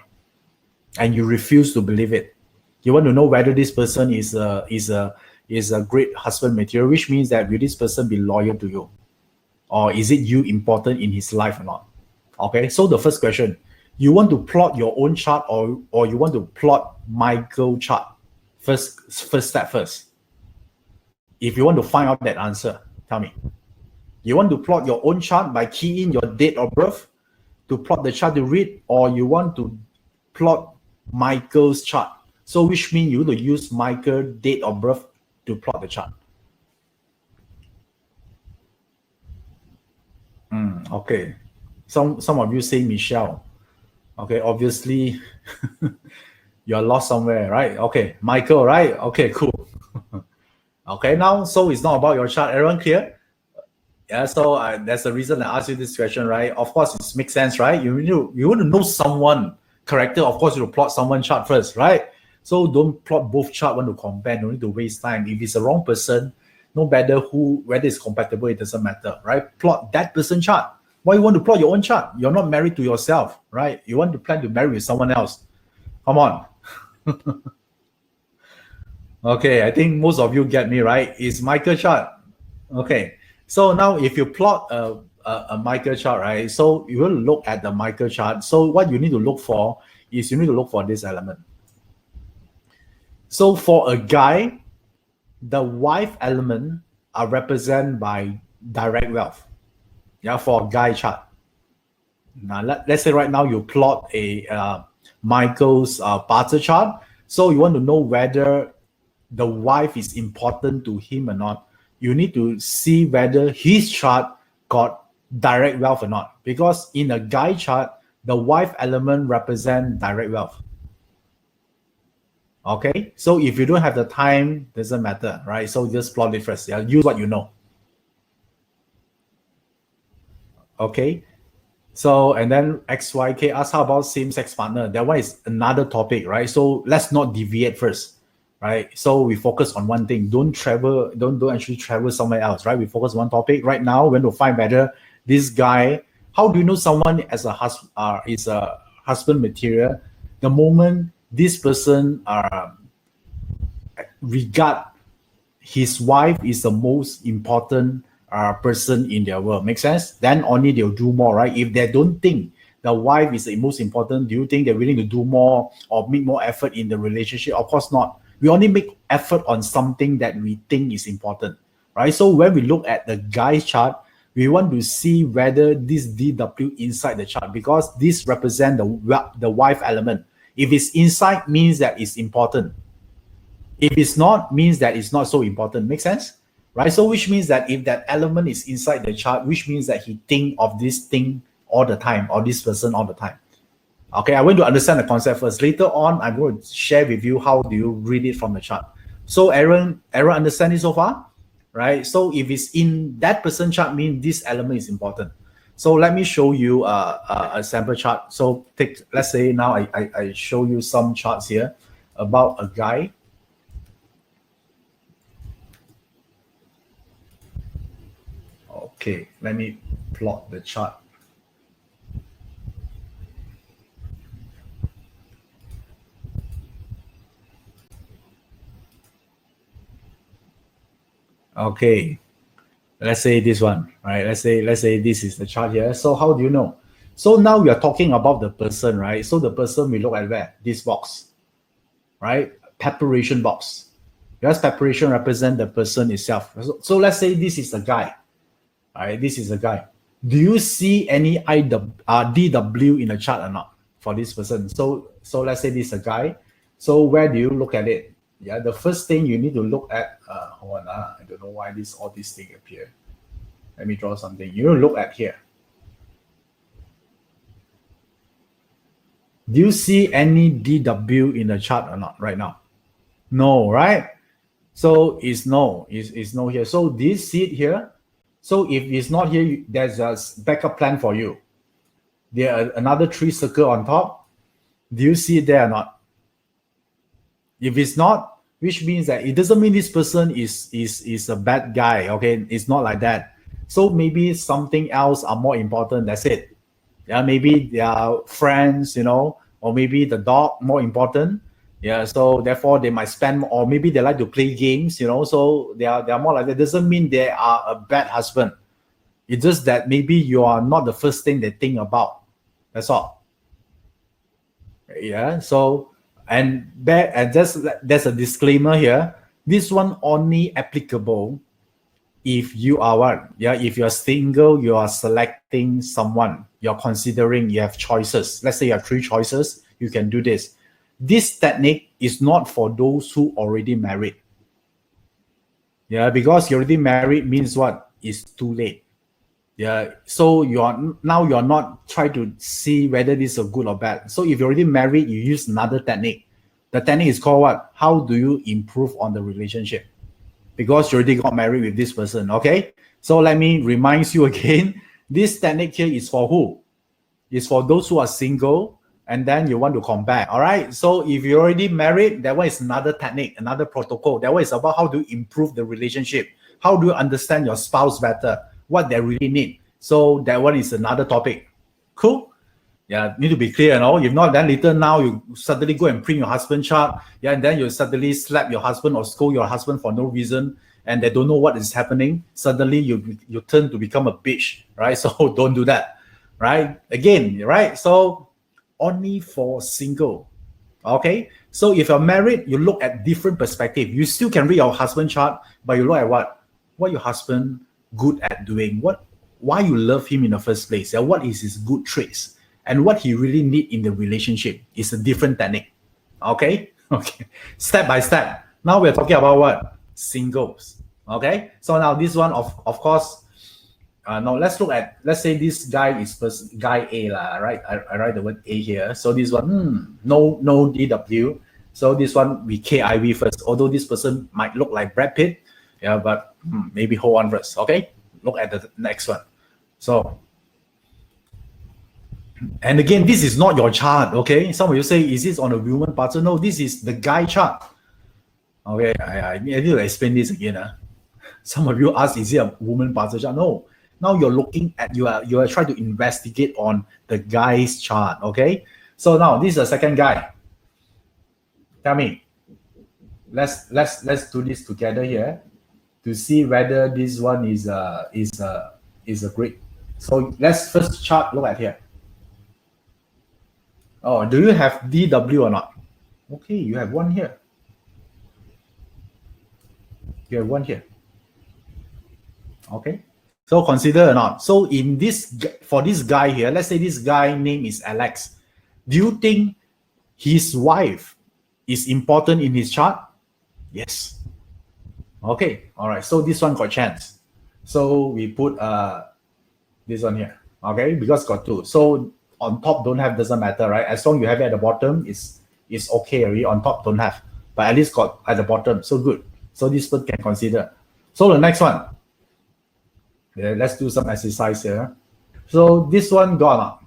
and you refuse to believe it. You want to know whether this person is a great husband material, which means that will this person be loyal to you, or is it you important in his life or not? Okay, so the first question, you want to plot your own chart or you want to plot Michael chart? First step first. If you want to find out that answer, tell me. You want to plot your own chart by key in your date of birth to plot the chart to read, or you want to plot Michael's chart. So which means you will use Michael's date of birth to plot the chart. Okay. Some of you say Michelle. Okay, obviously you're lost somewhere, right? Okay, Michael, right? Okay, cool. Okay, now, so it's not about your chart. Everyone clear? Yeah, so that's the reason I asked you this question, right? Of course, it makes sense, right? You want to know someone character. Of course, you will plot someone chart first, right? So don't plot both chart want to compare. Don't need to waste time. If it's the wrong person, no matter whether it's compatible, it doesn't matter, right? Plot that person chart. Why you want to plot your own chart? You're not married to yourself, right? You want to plan to marry with someone else. Come on. Okay, I think most of you get me, right? It's Michael chart. Okay, so now if you plot a Michael chart, right? So you will look at the Michael chart. So what you need to look for is you need to look for this element. So for a guy, the wife element are represented by direct wealth. Yeah, for a guy chart. Now let's say right now you plot a Michael's barter chart. So you want to know whether the wife is important to him or not. You need to see whether his chart got direct wealth or not. Because in a guy chart, the wife element represents direct wealth. Okay, so if you don't have the time, doesn't matter, right? So just plot it first. Yeah, use what you know. Okay, so and then XYK asks how about same-sex partner? That one is another topic, right? So let's not deviate first, right? So we focus on one thing. Don't travel. Don't actually travel somewhere else, right? We focus on one topic right now. We're going to find whether this guy. How do you know someone as a is a husband material? The moment this person regard his wife is the most important person in their world. Make sense? Then only they'll do more, right? If they don't think the wife is the most important, do you think they're willing to do more or make more effort in the relationship? Of course not. We only make effort on something that we think is important, right? So when we look at the guy's chart, we want to see whether this DW inside the chart, because this represents the wife element. If it's inside, means that it's important. If it's not, means that it's not so important. Make sense? Right? So which means that if that element is inside the chart, which means that he think of this thing all the time, or this person all the time. Okay, I want to understand the concept first. Later on, I'm going to share with you how do you read it from the chart. So Aaron understand it so far? Right? So if it's in that person chart, means this element is important. So let me show you a sample chart. So let's say now I show you some charts here about a guy. Okay, let me plot the chart. Okay, let's say this one, right? Let's say this is the chart here. So how do you know? So now we are talking about the person, right? So the person, we look at where? This box, right? Preparation box. Because preparation represents the person itself. So let's say this is a guy. All right, this is a guy. Do you see any DW in the chart or not for this person? So let's say this is a guy. So where do you look at it? Yeah, the first thing you need to look at, hold on, I don't know why all these things appear. Let me draw something. You look at here. Do you see any DW in the chart or not right now? No, right? So it's no here. So this seed here. So if it's not here, there's a backup plan for you. There are another 3 circle on top. Do you see it there or not? If it's not, which means that it doesn't mean this person is a bad guy. Okay, it's not like that. So maybe something else are more important. That's it. Yeah, maybe they are friends, or maybe the dog more important. Yeah, so therefore they might spend, or maybe they like to play games, so they are more like that. Doesn't mean they are a bad husband. It's just that maybe you are not the first thing they think about. That's all. Yeah, so and just there's a disclaimer here. This one only applicable if you are what? Yeah, if you're single, you are selecting someone, you're considering, you have choices. Let's say you have 3 choices, you can do this. This technique is not for those who already married. Yeah, because you're already married means what? It's too late. Yeah, so you're not trying to see whether this is good or bad. So if you're already married, you use another technique. The technique is called what? How do you improve on the relationship? Because you already got married with this person, okay? So let me remind you again, this technique here is for who? It's for those who are single and then you want to compare, all right? So if you're already married, that one is another technique, another protocol. That one is about how to improve the relationship. How do you understand your spouse better? What they really need. So that one is another topic. Cool? Yeah, need to be clear, you know. If not, then later now you suddenly go and print your husband chart, yeah, and then you suddenly slap your husband or scold your husband for no reason, and they don't know what is happening. Suddenly you turn to become a bitch, right? So don't do that, right? Again, right? So only for single, okay? So if you're married, you look at different perspective. You still can read your husband chart, but you look at what your husband good at doing, why you love him in the first place, and what is his good traits. And what he really need in the relationship is a different technique. Okay? Okay. Step by step. Now we're talking about what? Singles. Okay? So now this one, of course, now let's say this guy is guy A, right? I write the word A here. So this one, no DW. So this one, we KIV first. Although this person might look like Brad Pitt, yeah, but maybe hold on first. Okay? Look at the next one. So, and again, this is not your chart, okay? Some of you say, is this on a woman part? So no, this is the guy chart. Okay, I need to explain this again. Some of you ask, is it a woman part chart? No. Now you're looking at, you are trying to investigate on the guy's chart, okay? So now this is the second guy. Tell me, let's do this together here to see whether this one is a great. So let's first chart look at here. Oh, do you have DW or not? Okay, you have one here. You have one here. Okay, so consider or not. So in this, for this guy here, let's say this guy name is Alex. Do you think his wife is important in his chart? Yes. Okay, all right. So this one got chance. So we put this one here. Okay, because got 2. So on top don't have, doesn't matter, right? As long you have it at the bottom, it's okay already. On top don't have, but at least got at the bottom, so good. So this one can consider. So the next one, yeah, let's do some exercise here. So this one gone up.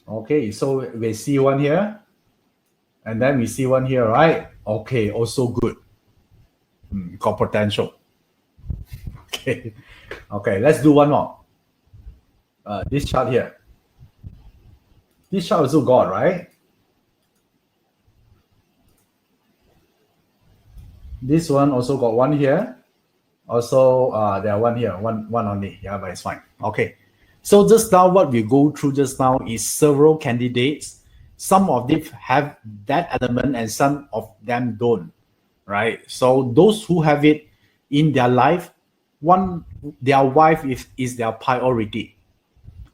Okay, so we see one here, and then we see one here, right? Okay, also good. Got potential. Okay, okay, let's do one more. This chart here. This chart also got, right? This one also got one here. Also, there are one here, one only. Yeah, but it's fine. Okay. So just now, what we go through just now is several candidates. Some of them have that element and some of them don't, right? So those who have it in their life, their wife is their priority.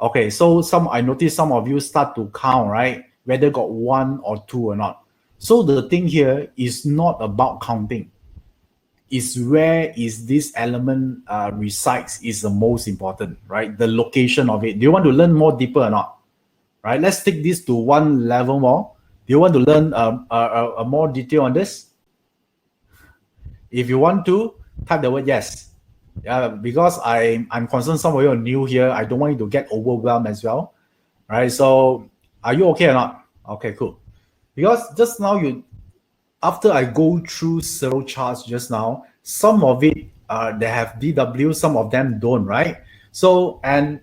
Okay, so I noticed some of you start to count, right? Whether got 1 or 2 or not. So the thing here is not about counting. Is where is this element resides is the most important, right? The location of it. Do you want to learn more deeper or not? Right, let's take this to one level more. Do you want to learn a more detail on this? If you want to, type the word yes. Yeah, because I'm concerned some of you are new here. I don't want you to get overwhelmed as well. Right, so are you okay or not? Okay, cool. Because just now after I go through several charts just now, some of it they have DW, some of them don't, right? So, and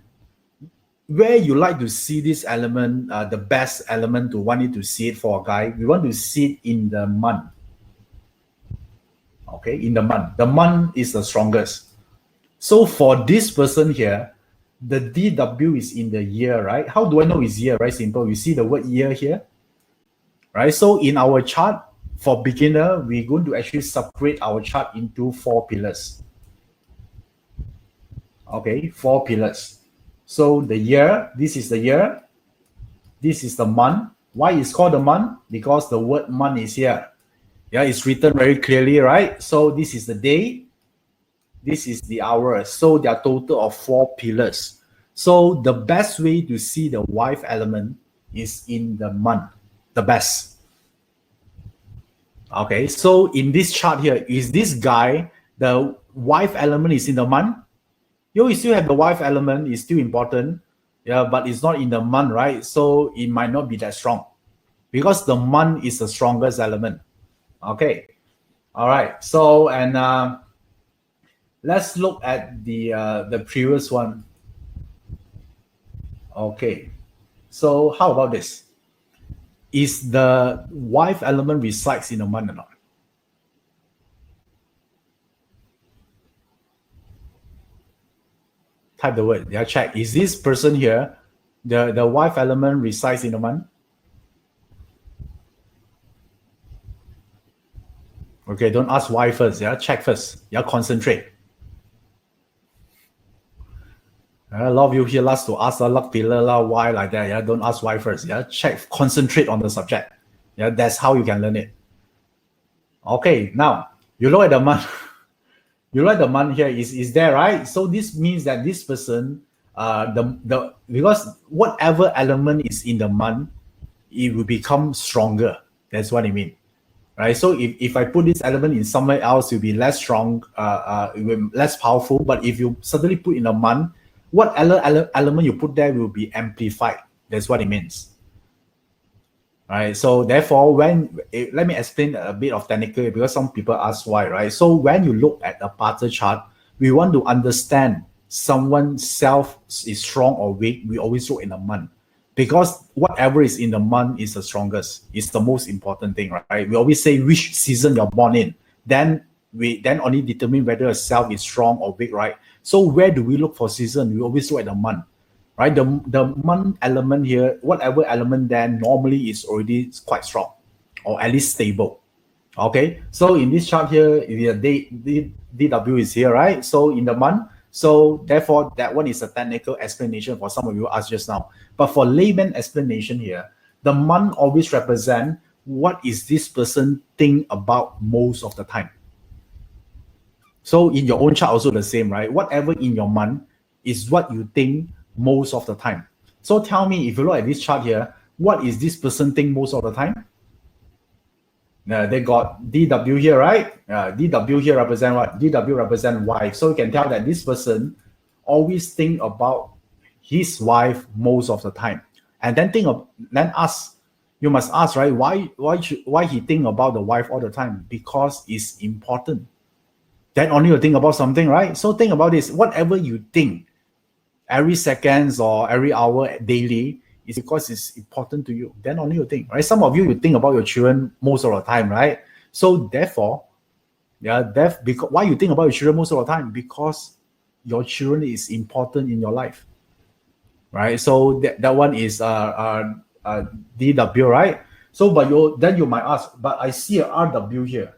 where you like to see this element, the best element to want you to see it for a guy, we want to see it in the month. Okay, in the month. The month is the strongest. So for this person here, the DW is in the year, right? How do I know it's year, right? Simple. You see the word year here, right? So in our chart, for beginner, we're going to actually separate our chart into 4 pillars. Okay, 4 pillars. So the year, this is the year, this is the month. Why it's called the month? Because the word month is here. Yeah, it's written very clearly, right? So this is the day, this is the hour. So there are total of 4 pillars. So the best way to see the wife element is in the month, the best. Okay, so in this chart here, is this guy, the wife element is in the month? You still have the wife element, is still important, yeah, but it's not in the month, right? So it might not be that strong because the month is the strongest element. Okay, all right. So and let's look at the previous one. Okay, so how about this? Is the wife element resides in the month or not? Type the word. Yeah, check. Is this person here, the wife element resides in the month? Okay, don't ask why first. Yeah, check first. Yeah, concentrate. A lot of you here loves to ask luck pillar why like that. Yeah, don't ask why first. Yeah, check. Concentrate on the subject. Yeah, that's how you can learn it. Okay, now you look at the month. You look at the month here is there, right? So this means that this person, because whatever element is in the month, it will become stronger. That's what I mean. Right, so if I put this element in somewhere else, it will be less strong, it will be less powerful. But if you suddenly put in a month, what element you put there will be amplified. That's what it means. Right, so therefore, let me explain a bit of technical because some people ask why. Right, so when you look at a Barter chart, we want to understand someone's self is strong or weak. We always look in a month. Because whatever is in the month is the strongest. It's the most important thing, right? We always say which season you're born in. Then we only determine whether a self is strong or weak, right? So where do we look for season? We always look at the month, right? The month element here, whatever element then normally is already quite strong or at least stable. Okay, so in this chart here, the DW is here, right? So in the month, so therefore that one is a technical explanation for some of you asked just now. But for layman explanation here, the month always represent what is this person think about most of the time. So in your own chart also the same, right? Whatever in your month is what you think most of the time. So tell me, if you look at this chart here, what is this person think most of the time? They got DW here, right? DW here represent what? DW represent wife. So you can tell that this person always think about his wife most of the time. And then you must ask, right? Why he think about the wife all the time? Because it's important. Then only you think about something, right? So think about this. Whatever you think, every seconds or every hour daily, is because it's important to you. Then only you think, right? Some of you think about your children most of the time, right? So therefore, because why you think about your children most of the time? Because your children is important in your life, right? So that one is DW, right? So but then you might ask, but I see a RW here.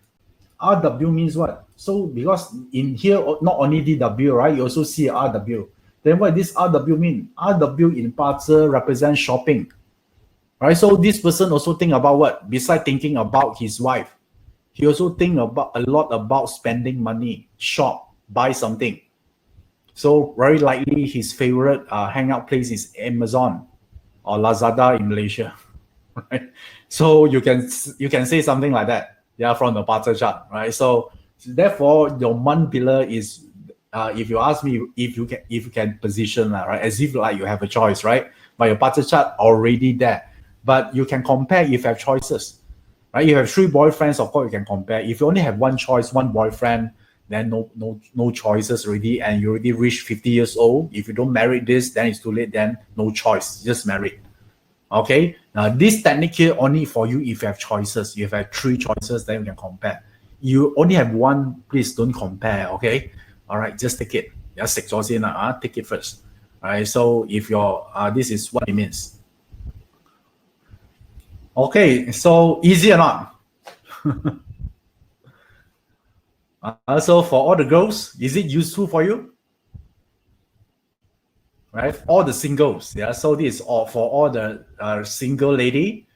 RW means what? So because in here not only DW, right? You also see a RW. Then what does this RW mean? RW in Barter represents shopping, right? So this person also think about what? Besides thinking about his wife, he also think about a lot about spending money, shop, buy something. So very likely his favorite hangout place is Amazon or Lazada in Malaysia, right? So you can say something like that, yeah, from the Barter chart, right? So therefore, your month pillar is. If you ask me if you can position, right, as if like you have a choice, right? But your Barter chart already there. But you can compare if you have choices, right? You have 3 boyfriends, of course you can compare. If you only have one choice, one boyfriend, then no choices already, and you already reached 50 years old. If you don't marry this, then it's too late. Then no choice, just marry. Okay. Now this technique here only for you if you have choices. You have 3 choices, then you can compare. You only have one, please don't compare. Okay. All right, just take it. Take it first. All right, so if this is what it means. Okay, so easy or not? So for all the girls, is it useful for you? Right, all the singles. Yeah, so this is all for all the single lady.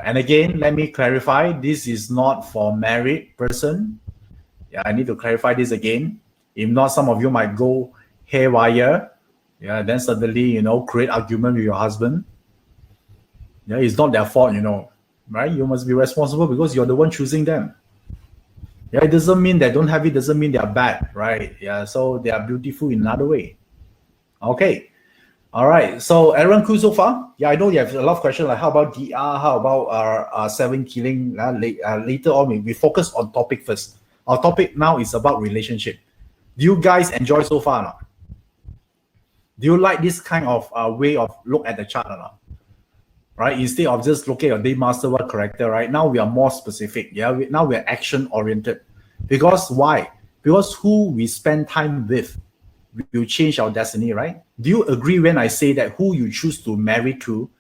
And again, let me clarify, this is not for married person. Yeah, I need to clarify this again. If not, some of you might go haywire. Yeah, then suddenly, create argument with your husband. Yeah, it's not their fault, right? You must be responsible because you're the one choosing them. Yeah, it doesn't mean they don't have it, doesn't mean they're bad, right? Yeah, so they are beautiful in another way. Okay. All right. So Aaron, cool so far? Yeah, I know you have a lot of questions like how about DR, how about 7 killing? Later on, we focus on topic first. Our topic now is about relationship. Do you guys enjoy so far or not? Do you like this kind of way of look at the chart or not? Right? Instead of just looking at your day master what character, right? Now we are more specific. Yeah, now we are action oriented. Because why? Because who we spend time with will change our destiny, right? Do you agree when I say that who you choose to marry to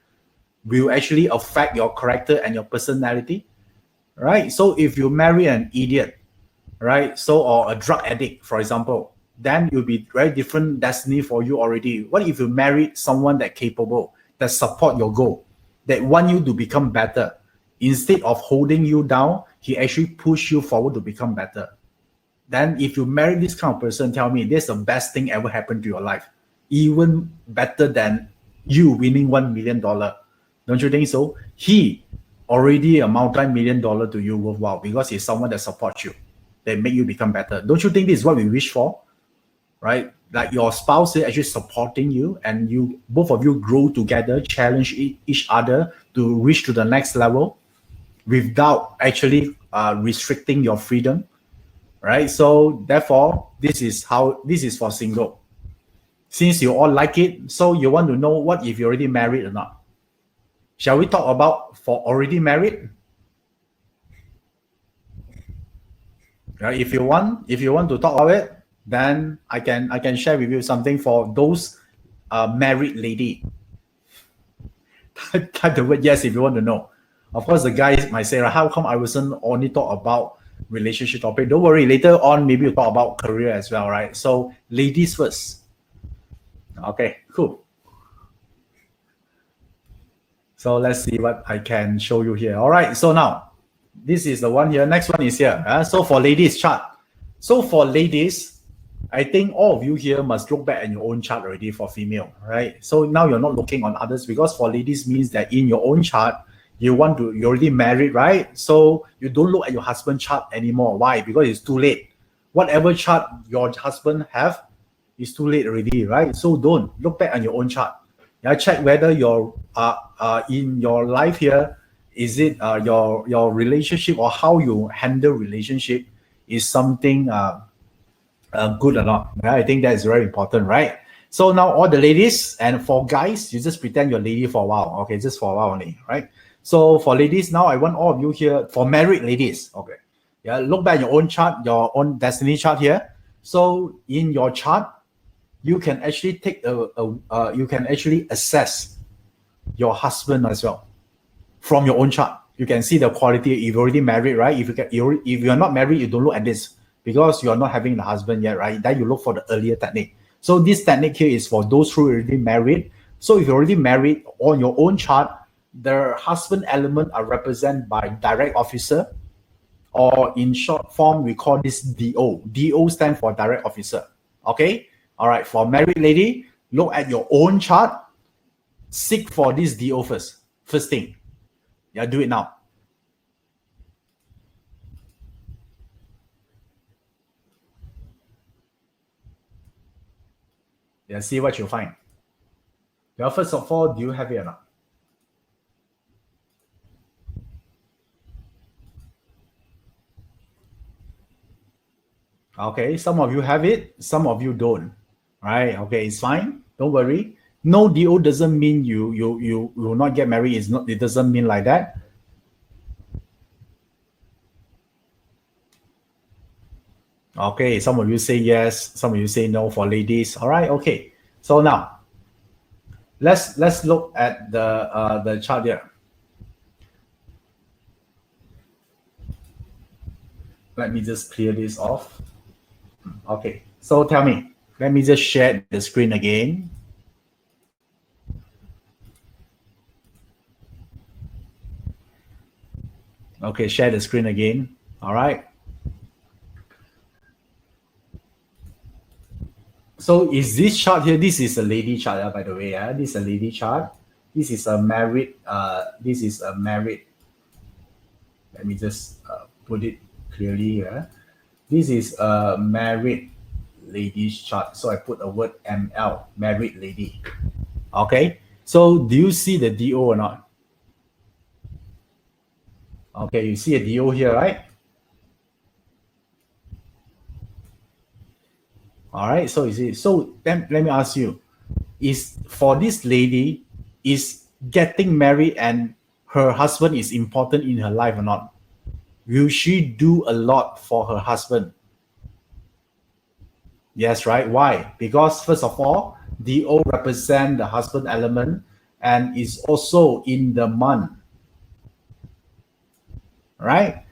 will actually affect your character and your personality, right? So if you marry an idiot, right? So, or a drug addict, for example, then it'll be very different destiny for you already. What if you married someone that capable, that support your goal, that want you to become better? Instead of holding you down, he actually push you forward to become better. Then if you marry this kind of person, tell me, this is the best thing ever happened to your life. Even better than you winning $1 million. Don't you think so? He already a multi-million dollar to you worthwhile because he's someone that supports you, that make you become better. Don't you think this is what we wish for? Right? Like your spouse is actually supporting you and you both of you grow together, challenge each other to reach to the next level without actually restricting your freedom. Right? So therefore, this is for single. Since you all like it, so you want to know what if you're already married or not. Shall we talk about for already married? Right? If you want to talk about it, then I can share with you something for those married lady. Type the word yes if you want to know. Of course, the guys might say, how come Iverson only talk about relationship topic? Don't worry, later on maybe we'll talk about career as well, right? So ladies first. Okay, cool. So let's see what I can show you here. All right, so now this is the one here. Next one is here. So for ladies chart. So for ladies, I think all of you here must look back at your own chart already for female, right? So now you're not looking on others because for ladies means that in your own chart, you're already married, right? So you don't look at your husband chart anymore. Why? Because it's too late. Whatever chart your husband have, it's too late already, right? So don't look back on your own chart. Yeah, check whether you're in your life here, is it your relationship or how you handle relationship is something good or not. Right? I think that is very important, right? So now all the ladies, and for guys, you just pretend you're lady for a while. Okay, just for a while only, right? So for ladies, now I want all of you here, for married ladies, okay. Yeah, look back your own chart, your own destiny chart here. So in your chart, you can actually take you can actually assess your husband as well from your own chart. You can see the quality. If you're already married, right? If you're not married, you don't look at this because you're not having the husband yet, right? Then you look for the earlier technique. So this technique here is for those who are already married. So if you're already married on your own chart, the husband element are represented by direct officer, or in short form, we call this DO. DO stands for direct officer. Okay. All right. For married lady, look at your own chart. Seek for this DO first. First thing. Yeah, do it now. Yeah, see what you find. Well, first of all, do you have it or not? Okay, some of you have it, some of you don't. Right? Okay, it's fine. Don't worry. No DO doesn't mean you will not get married. It doesn't mean like that. Okay, some of you say yes, some of you say no for ladies. All right, okay. So now let's look at the chart here. Let me just clear this off. Okay, so tell me, let me just share the screen again. Okay, share the screen again. All right. So is this chart here? This is a lady chart, by the way. This is a lady chart. This is a married. This is a married. Let me just put it clearly here. This is a married lady's chart. So I put a word ML, married lady. Okay. So do you see the DO or not? Okay, you see a DO here, right? All right. So you see. So then let me ask you: is for this lady, is getting married and her husband is important in her life or not? Will she do a lot for her husband? Yes, right. Why? Because first of all, DO represent the husband element and is also in the month. Right?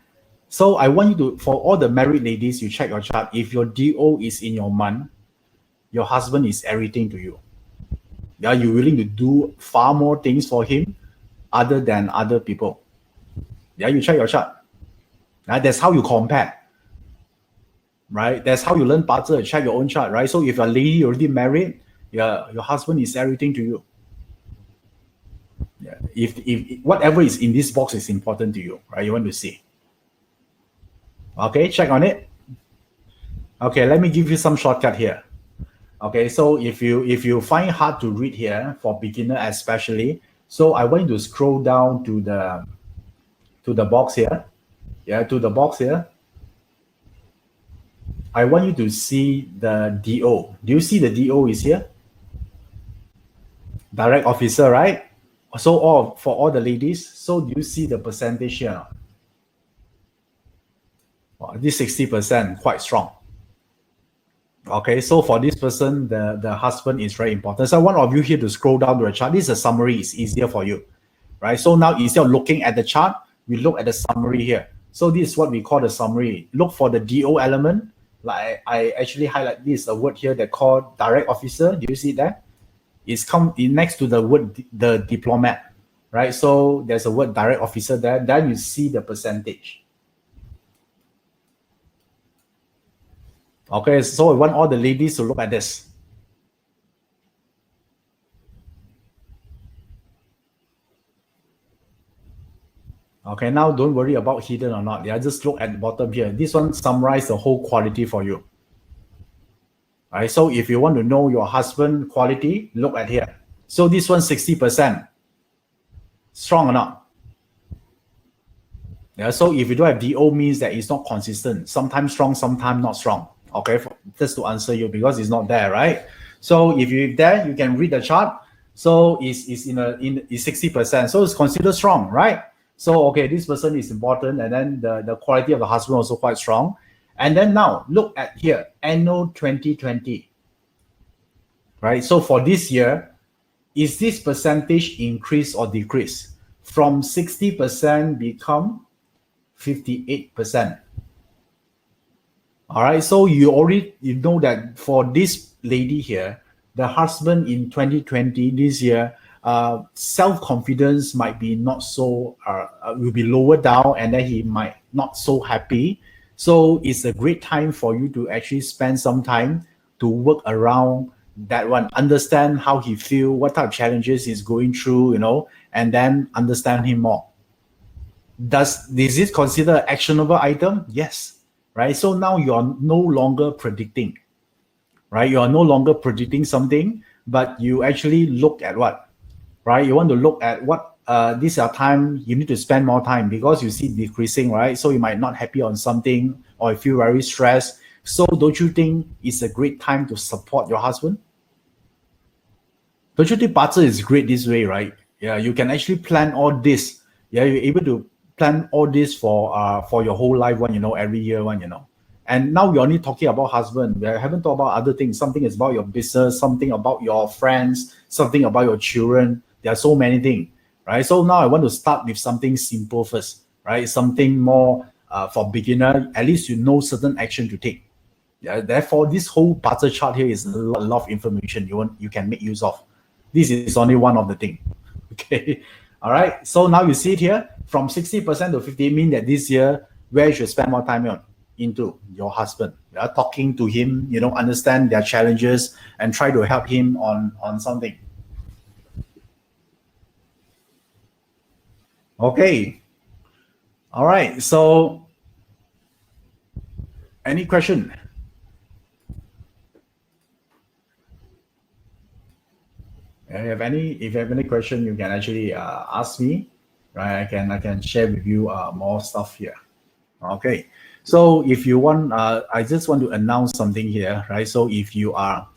So I want you to, for all the married ladies, you check your chart. If your DO is in your month, your husband is everything to you. Yeah, you're willing to do far more things for him other than other people. Yeah, you check your chart. That's how you compare. Right? That's how you learn BaZi, check your own chart, right? So if a lady already married, yeah, your husband is everything to you. Yeah. If whatever is in this box is important to you, right? You want to see. Okay, check on it. Okay, let me give you some shortcut here. Okay, so if you find hard to read here for beginner especially, so I want you to scroll down to the box here. Yeah, to the box here. I want you to see the DO. Do you see the DO is here? Direct officer, right? So for all the ladies, so do you see the percentage here? Well, this 60%, quite strong. Okay, so for this person, the husband is very important. So one of you here to scroll down to the chart. This is a summary, it's easier for you, right? So now instead of looking at the chart, we look at the summary here. So this is what we call the summary. Look for the DO element. Like I actually highlight this, a word here that called direct officer. Do you see that? It's come in next to the word the diplomat, right? So there's a word direct officer there. Then you see the percentage. Okay, so I want all the ladies to look at this. Okay, now don't worry about hidden or not. Yeah, just look at the bottom here. This one summarizes the whole quality for you. All right, so if you want to know your husband quality, look at here. So this one 60%. Strong or not? Yeah, so if you don't have DO means that it's not consistent. Sometimes strong, sometimes not strong. Okay, just to answer you because it's not there, right? So if you're there, you can read the chart. So it's 60%. So it's considered strong, right? So okay, this person is important, and then the quality of the husband also quite strong. And then now look at here, annual 2020. Right? So for this year, is this percentage increase or decrease? From 60% become 58%. All right, so you know that for this lady here, the husband in 2020 this year, self-confidence might be not so will be lower down, and then he might not so happy. So it's a great time for you to actually spend some time to work around that one, understand how he feel, what type of challenges he's going through, and then understand him more. Is this considered actionable item? Yes. Right? So now you are no longer predicting, right? You are no longer predicting something, but you actually look at what, right? You want to look at what, this is a time you need to spend more time because you see decreasing, right? So you might not happy on something or you feel very stressed. So don't you think it's a great time to support your husband? Don't you think BaZi is great this way, right? Yeah, you can actually plan all this. Yeah, you're able to plan all this for your whole life one, every year one, And now we're only talking about husband. We haven't talked about other things. Something is about your business, something about your friends, something about your children. There are so many things, right? So now I want to start with something simple first, right? Something more for beginner, at least you know certain action to take. Yeah, therefore, this whole BaZi chart here is a lot of information you can make use of. This is only one of the thing. Okay, all right. So now you see it here from 60% to 50 mean that this year where you should spend more time on into your husband. Yeah, talking to him, understand their challenges and try to help him on something. Okay. All right. So, any question? If you have any question, you can actually ask me, right? I can share with you more stuff here. Okay. So if you want, I just want to announce something here, right? So if you are,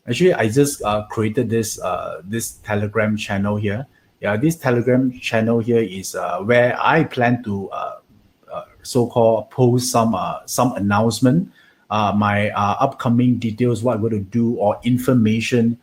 actually, I just created this this Telegram channel here. Yeah, this Telegram channel here is where I plan to so-called post some announcement, my upcoming details, what I'm going to do, or information.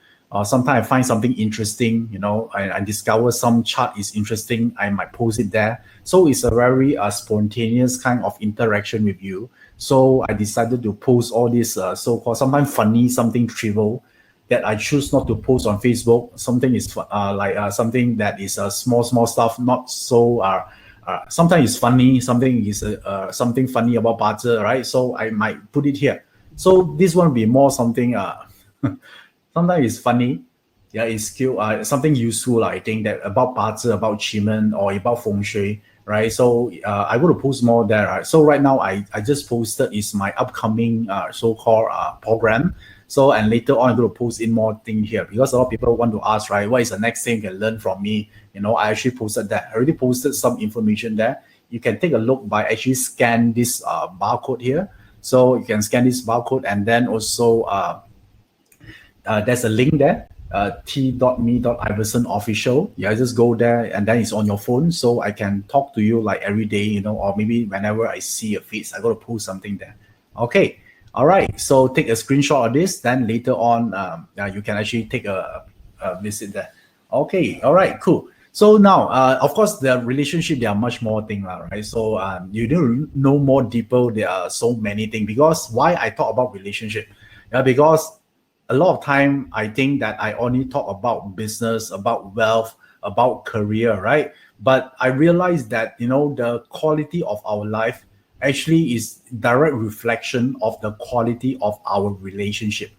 Sometimes I find something interesting, I discover some chart is interesting, I might post it there. So it's a very spontaneous kind of interaction with you. So I decided to post all this so-called sometimes funny, something trivial that I choose not to post on Facebook. Something is like something that is small stuff, not so. Sometimes it's funny, something is something funny about BaZi, right? So I might put it here. So this one will be more something. Sometimes it's funny, yeah, it's still something useful. I think that about BaZi, about Qimeng, or about Feng Shui, right? So I will post more there. Right? So right now I just posted is my upcoming so-called program. So and later on I'm going to post in more thing here because a lot of people want to ask, right? What is the next thing you can learn from me? I actually posted that. I already posted some information there. You can take a look by actually scan this barcode here. So you can scan this barcode and then also there's a link there, t.me.iverson official. Yeah, just go there and then it's on your phone. So I can talk to you like every day, or maybe whenever I see your face, I got to post something there. Okay. All right. So take a screenshot of this. Then later on, you can actually take a visit there. Okay. All right. Cool. So now, of course, the relationship, there are much more things, right? So you need to know more deeper. There are so many things because why I talk about relationship? Yeah, because a lot of time I think that I only talk about business, about wealth, about career, right? But I realize that, the quality of our life actually is direct reflection of the quality of our relationship.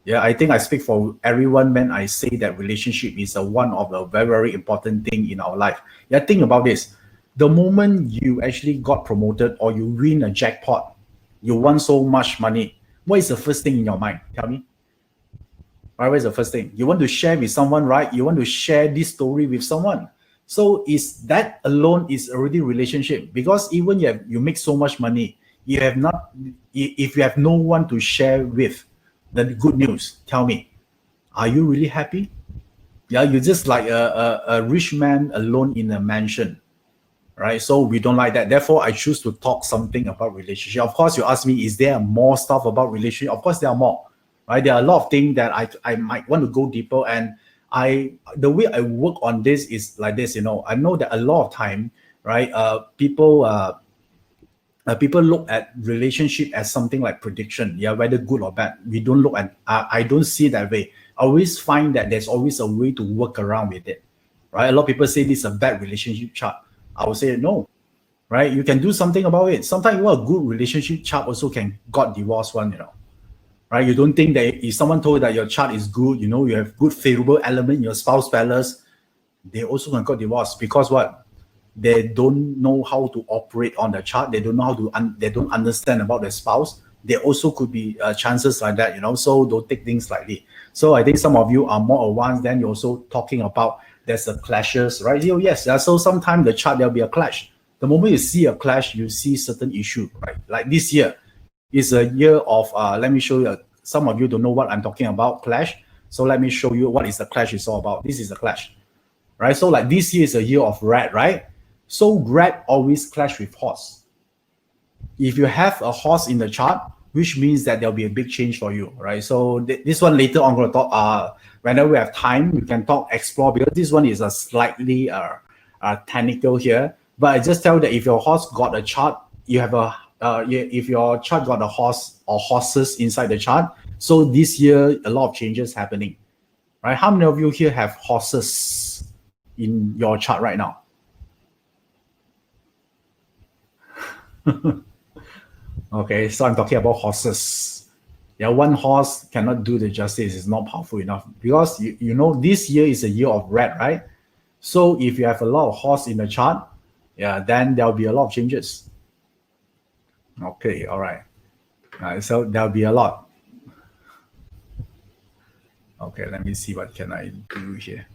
Yeah, I think I speak for everyone when I say that relationship is one of the very, very important thing in our life. Yeah, think about this. The moment you actually got promoted or you win a jackpot, you won so much money, what is the first thing in your mind? Tell me. Right, what is the first thing? You want to share with someone, right? You want to share this story with someone. So is that alone is already relationship because even you make so much money, you have not, if you have no one to share with the good news, tell me, are you really happy? Yeah, you're just like a rich man alone in a mansion, right? So we don't like that. Therefore, I choose to talk something about relationship. Of course, you ask me, is there more stuff about relationship? Of course, there are more, right? There are a lot of things that I might want to go deeper. And the way I work on this is like this, I know that a lot of time, right? People look at relationship as something like prediction, yeah, whether good or bad. We don't look at, I don't see it that way. I always find that there's always a way to work around with it, right? A lot of people say this is a bad relationship chart. I would say no, right? You can do something about it. Sometimes a good relationship chart also can got divorced one, right? You don't think that if someone told that your chart is good, you have good favorable element in your spouse balance, they also can got divorced because what? They don't know how to operate on the chart. They don't know how to, they don't understand about their spouse. There also could be chances like that, so don't take things lightly. So I think some of you are more advanced than you're also talking about there's a clashes, right? Yes, so sometimes the chart, there'll be a clash. The moment you see a clash, you see certain issue, right? Like this year is a year of, let me show you, some of you don't know what I'm talking about, clash. So let me show you what is the clash is all about. This is a clash, right? So like this year is a year of rat, right? So rat always clash with horse. If you have a horse in the chart, which means that there'll be a big change for you, right? So this one later on, I'm going to talk, whenever we have time, we can talk, explore, because this one is a slightly technical here. But I just tell you that if your horse got a chart, you have a if your chart got a horse or horses inside the chart, so this year a lot of changes happening, right? How many of you here have horses in your chart right now? Okay, so I'm talking about horses. Yeah, one horse cannot do the justice. It's not powerful enough because you know this year is a year of rat, right? So if you have a lot of horse in the chart, yeah, then there'll be a lot of changes. Okay, all right. So there'll be a lot. Okay, let me see what can I do here.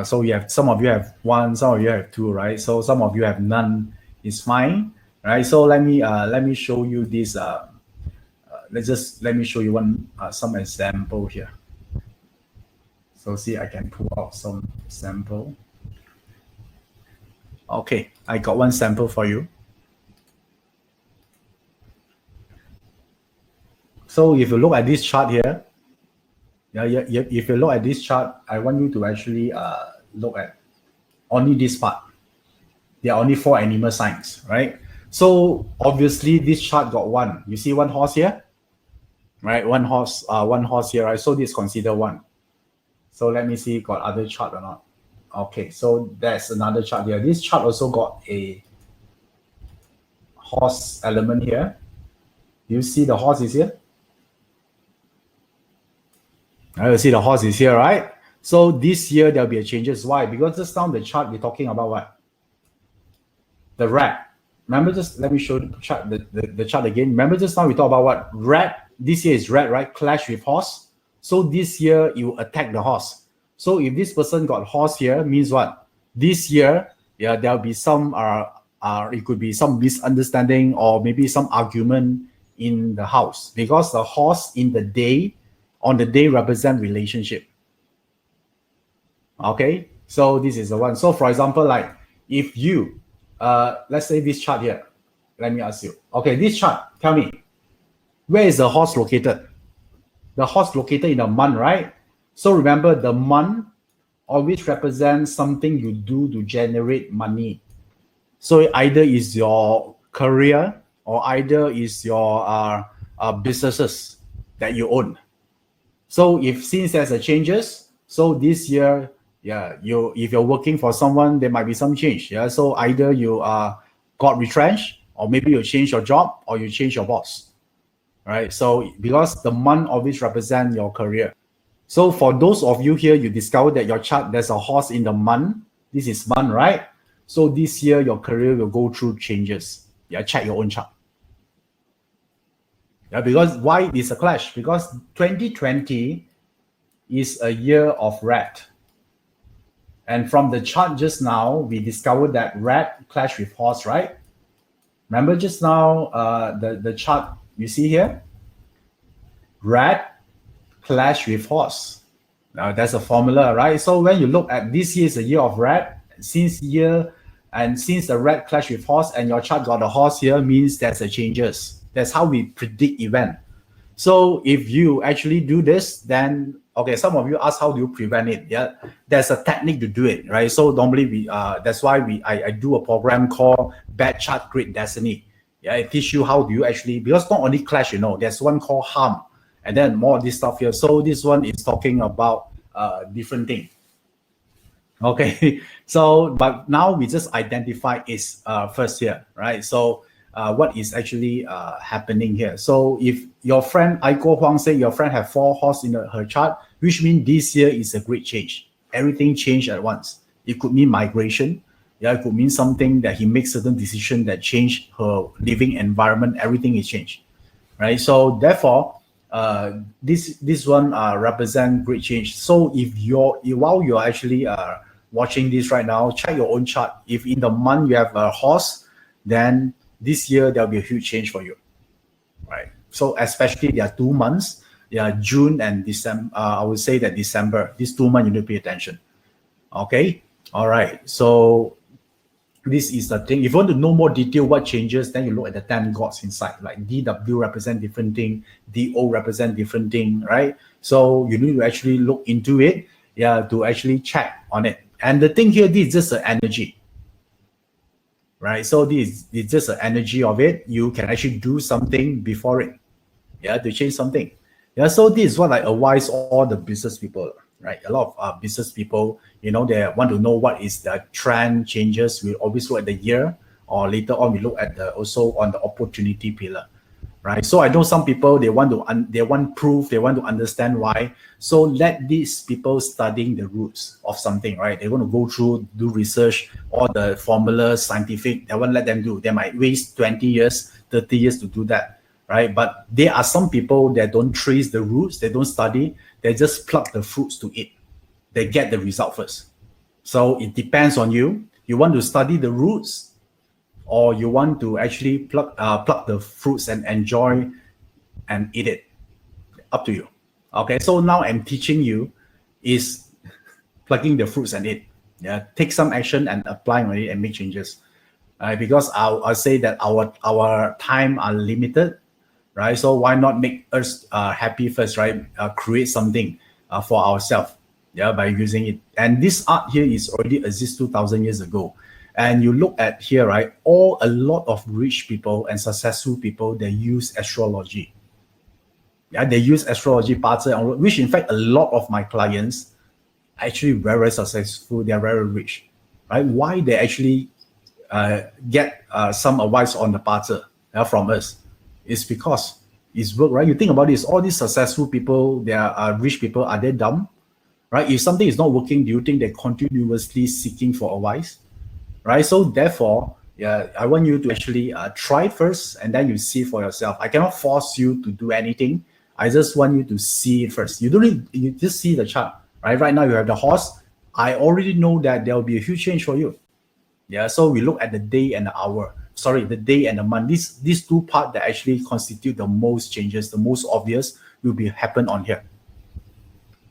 So you have some of you have one, some of you have two, right? So some of you have none. It's fine, right? So let me show you this. Let me show you one some example here. So see, I can pull out some sample. Okay, I got one sample for you. So if you look at this chart here, if you look at this chart, I want you to actually look at only this part. There are only 4 animal signs, right? So obviously this chart got one. You see one horse here, right? One horse here, right? So this is considered one. So let me see, got other chart or not? Okay, so that's another chart here. This chart also got a horse element here. You see the horse is here? You see the horse is here, right? So this year there'll be a changes. Why? Because just now the chart we're talking about what? The rat. Remember, just let me show the chart, the chart again. Remember just now we talked about what? Rat. This year is rat, right? Clash with horse. So this year you attack the horse. So if this person got horse here, means what? This year, yeah, there'll be some it could be some misunderstanding or maybe some argument in the house because the horse on the day represent relationship. Okay, so this is the one. So for example, like if you let's say this chart here, let me ask you. Okay, this chart, tell me, where is the horse located? The horse located in a month, right? So remember, the month always represents something you do to generate money. So either is your career or either is your businesses that you own. So since there's a changes, so this year, yeah, if you're working for someone, there might be some change. Yeah, so either you got retrenched, or maybe you change your job, or you change your boss. Right? So because the month always represent your career. So for those of you here, you discover that your chart, there's a horse in the month. This is month, right? So this year, your career will go through changes. Yeah, check your own chart. Yeah, because why is a clash? Because 2020 is a year of rat. And from the chart just now, we discovered that rat clash with horse, right? Remember just now, the chart you see here? Rat clash with horse. Now that's a formula, right? So when you look at this year is a year of rat, since the rat clash with horse and your chart got a horse here, means there's a changes. That's how we predict event. So if you actually do this, then okay, some of you ask how do you prevent it? Yeah, there's a technique to do it, right? So normally that's why I do a program called Bad Chart Great Destiny. Yeah, I teach you how do you actually, because not only clash, there's one called harm, and then more of this stuff here. So this one is talking about different thing. Okay, so but now we just identify is first here, right? So what is actually happening here? So if your friend Aiko Huang say your friend have 4 horse in her chart, which means this year is a great change. Everything changed at once. It could mean migration. Yeah, it could mean something that he makes certain decision that change her living environment. Everything is changed, right? So therefore, this one represent great change. So while you're actually watching this right now, check your own chart. If in the month you have a horse, then this year there'll be a huge change for you, right? So especially there are 2 months, June and December. I would say that December, these 2 months you need to pay attention. Okay, all right. So this is the thing. If you want to know more detail what changes, then you look at the 10 gods inside. Like DW represent different thing, DO represent different thing, right? So you need to actually look into it, to actually check on it. And the thing here, this is just the energy. right? So this is just the energy of it. You can actually do something before it, yeah, to change something. Yeah, so this is what I advise all the business people, right? A lot of business people, they want to know what is the trend changes. We always look at the year, or later on we look at the also on the opportunity pillar, right? So I know some people, they want they want proof, they want to understand why. So let these people studying the roots of something, right? They want to go through, do research, all the formulas, scientific. They won't let them do. They might waste 20 years, 30 years to do that, right? But there are some people that don't trace the roots, they don't study, they just pluck the fruits to eat. They get the result first. So it depends on you. You want to study the roots, or you want to actually pluck the fruits and enjoy and eat it. Up to you. Okay, so now I'm teaching you is plucking the fruits and eat. Yeah, take some action and apply on it and make changes. Because I'll say that our time are limited, right? So why not make us happy first, right? Create something for ourselves, yeah, by using it. And this art here is already exists 2,000 years ago. And you look at here, right? A lot of rich people and successful people, they use astrology. Yeah, they use astrology parts, which in fact a lot of my clients actually very successful. They're very rich, right? Why they actually get some advice on the parts from us is because it's work, right? You think about this, all these successful people, they are rich people, are they dumb, right? If something is not working, do you think they're continuously seeking for advice, right? So therefore, yeah, I want you to actually try first, and then you see for yourself. I cannot force you to do anything. I just want you to see it first. You don't need, you just see the chart, right? Right now you have the horse. I already know that there will be a huge change for you. Yeah, so we look at the day and the hour. Sorry, the day and the month. These two parts that actually constitute the most changes, the most obvious, will be happen on here.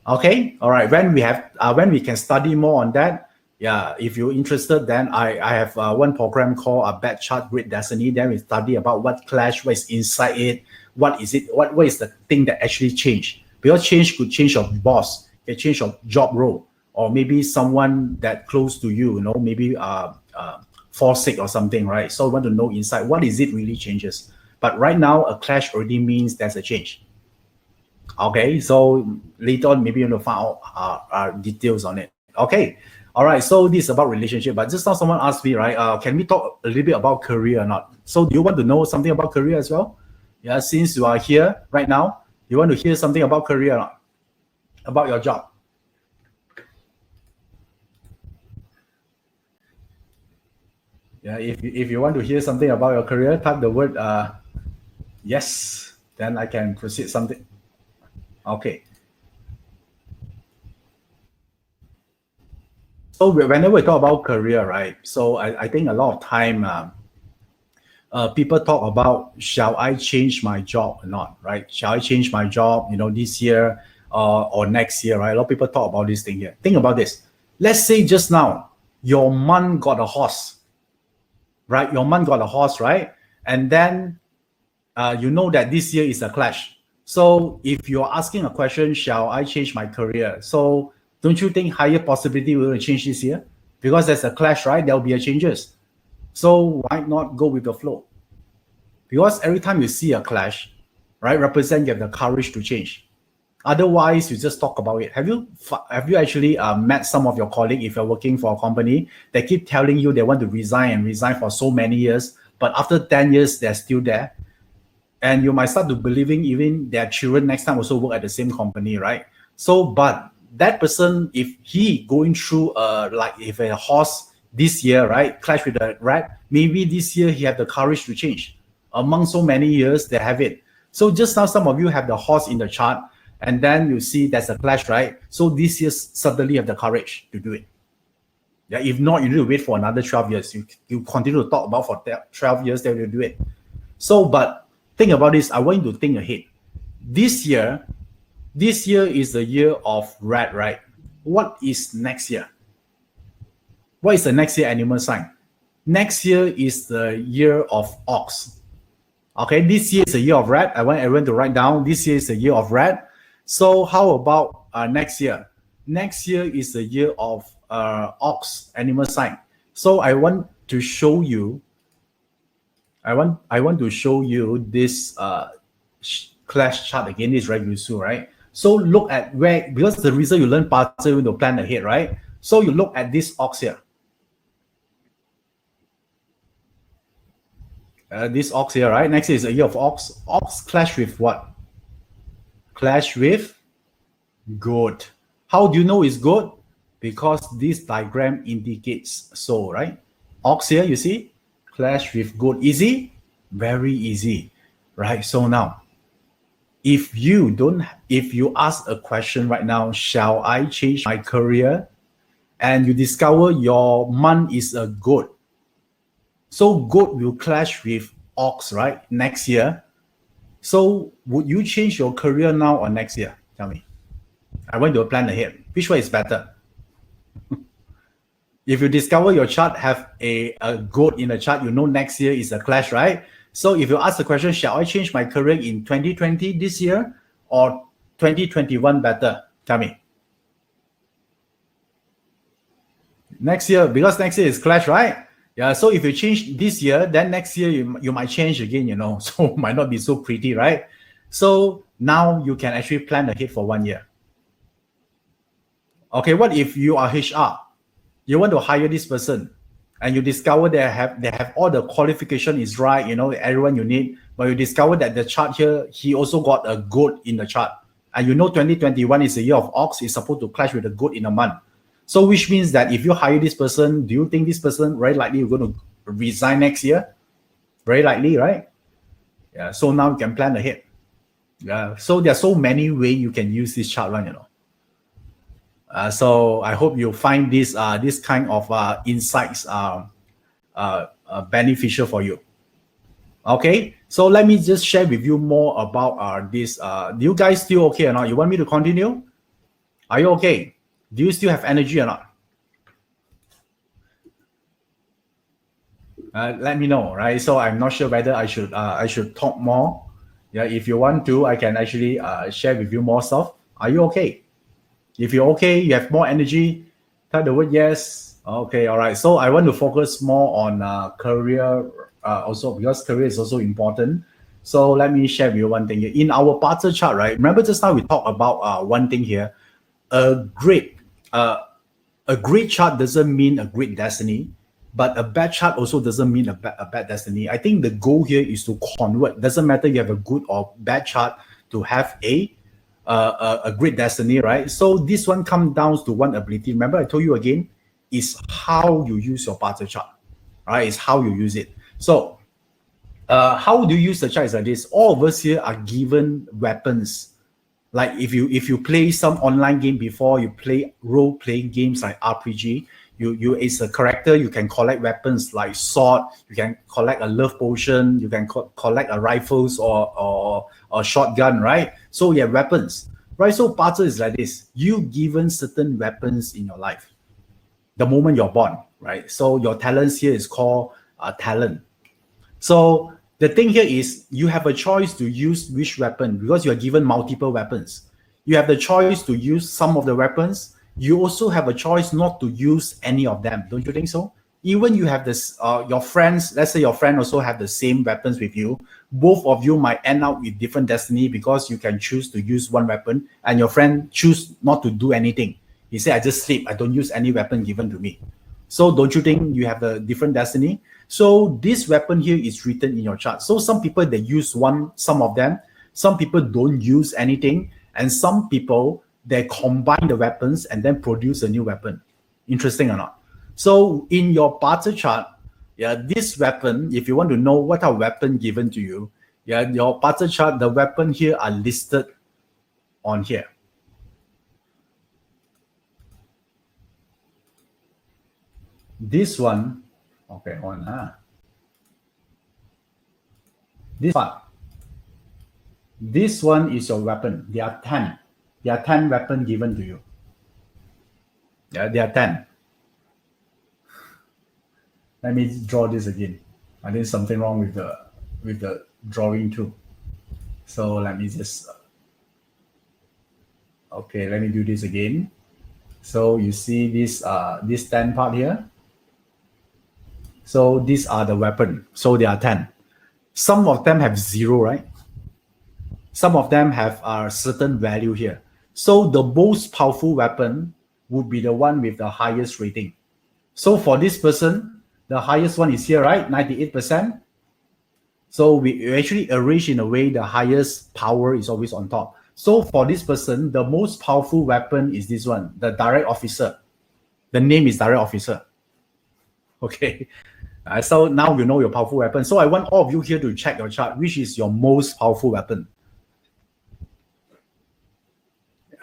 Okay, all right. When we can study more on that, yeah, if you're interested, then I have one program called a Bad Chart Great Destiny. Then we study about what clash, what is inside it, what is it, what is the thing that actually changed. Because change could change your boss, it change your job role, or maybe someone that close to you, maybe fall sick or something, right? So we want to know inside what is it really changes. But right now, a clash already means there's a change. Okay, so later on, maybe you will find out details on it. Okay, all right, so this is about relationship, but just now someone asked me, right, can we talk a little bit about career or not? So do you want to know something about career as well? Yeah, since you are here right now, you want to hear something about career or not? About your job? Yeah, if you want to hear something about your career, type the word yes, then I can proceed something. Okay. So whenever we talk about career, right? So I think a lot of time people talk about, shall I change my job or not, right? Shall I change my job, this year or next year, right? A lot of people talk about this thing here. Think about this. Let's say just now, your mom got a horse, right? Your mom got a horse, right? And then you know that this year is a clash. So if you're asking a question, shall I change my career? So don't you think higher possibility will change this year? Because there's a clash, right? There'll be a changes. So why not go with the flow? Because every time you see a clash, right, represent you have the courage to change. Otherwise, you just talk about it. Have you actually met some of your colleagues, if you're working for a company, they keep telling you they want to resign for so many years, but after 10 years, they're still there? And you might start to believing even their children next time also work at the same company, right? So, but that person, if he going through like if a horse this year, right, clash with a rat, maybe this year he have the courage to change. Among so many years, they have it. So just now, some of you have the horse in the chart, and then you see there's a clash, right? So this year suddenly have the courage to do it. Yeah, if not, you need to wait for another 12 years. You continue to talk about for 12 years, then you do it. So, but think about this. I want you to think ahead. This year is the year of rat, right? What is next year? What is the next year animal sign? Next year is the year of ox. Okay, this year is the year of rat. I want everyone to write down. This year is the year of rat. So how about next year? Next year is the year of ox, animal sign. So I want to show you. I want to show you this clash chart again. This is very useful, right? So look at where, because the reason you learn parts you to plan ahead, right? So you look at this ox here. This ox here, right? Next is a year of ox. Ox clash with what? Clash with goat. How do you know it's goat? Because this diagram indicates so, right? Ox here, you see? Clash with goat. Easy? Very easy, right? So now, if you ask a question right now, shall I change my career? And you discover your month is a goat. So goat will clash with ox, right? Next year. So would you change your career now or next year? Tell me. I want to plan ahead. Which one is better? If you discover your chart have a goat in the chart, you know next year is a clash, right? So if you ask the question, shall I change my career in 2020 this year or 2021 better? Tell me. Next year, because next year is clash, right? Yeah, so if you change this year, then next year you might change again, so might not be so pretty, right? So now you can actually plan ahead for 1 year. Okay, what if you are HR? You want to hire this person and you discover they have all the qualification is right, everyone you need, but you discover that the chart here, he also got a goat in the chart. And 2021 is a year of ox, is supposed to clash with a goat in a month. So which means that if you hire this person, do you think this person very likely you're going to resign next year? Very likely, right? Yeah. So now you can plan ahead. Yeah. So there are so many ways you can use this chart run, so I hope you find this kind of insights beneficial for you. Okay. So let me just share with you more about this. Do you guys still okay or not? You want me to continue? Are you okay? Do you still have energy or not? Let me know, right? So I'm not sure whether I should talk more. Yeah, if you want to, I can actually share with you more stuff. Are you okay? If you're okay, you have more energy, type the word yes. Okay, all right. So I want to focus more on career also, because career is also important. So let me share with you one thing here. In our barter chart, right? Remember just now we talked about one thing here. A great chart doesn't mean a great destiny, but a bad chart also doesn't mean a bad destiny. I think the goal here is to convert. Doesn't matter you have a good or bad chart to have a great destiny, right? So this one comes down to one ability. Remember, I told you again, is how you use your barter chart, right? It's how you use it. So how do you use the chart is like this. All of us here are given weapons. Like if you play some online game before, you play role-playing games like RPG, you as a character, you can collect weapons like sword, you can collect a love potion, you can collect a rifles or shotgun, right? So you have weapons, right? So barter is like this. You given certain weapons in your life the moment you're born, right? So your talents here is called talent. So the thing here is you have a choice to use which weapon, because you are given multiple weapons. You have the choice to use some of the weapons. You also have a choice not to use any of them. Don't you think so? Even you have this, your friends, let's say your friend also have the same weapons with you. Both of you might end up with different destiny, because you can choose to use one weapon and your friend choose not to do anything. He said, I just sleep. I don't use any weapon given to me. So don't you think you have a different destiny? So this weapon here is written in your chart. So some people, they use some of them. Some people don't use anything. And some people, they combine the weapons and then produce a new weapon. Interesting or not? So in your barter chart, yeah, this weapon, if you want to know what a weapon given to you, yeah, your barter chart, the weapon here are listed on here. This one, okay, this one is your weapon. There are 10. There are 10 weapons given to you. Yeah, there are 10. Let me draw this again. I think something wrong with the drawing too. So let me just okay, let me do this again. So you see this 10 part here. So these are the weapon. So there are 10. Some of them have 0, right? Some of them have a certain value here. So the most powerful weapon would be the one with the highest rating. So for this person, the highest one is here, right? 98%. So we actually arrange in a way the highest power is always on top. So for this person, the most powerful weapon is this one, the direct officer. The name is direct officer. Okay. So now you know your powerful weapon. So I want all of you here to check your chart. Which is your most powerful weapon?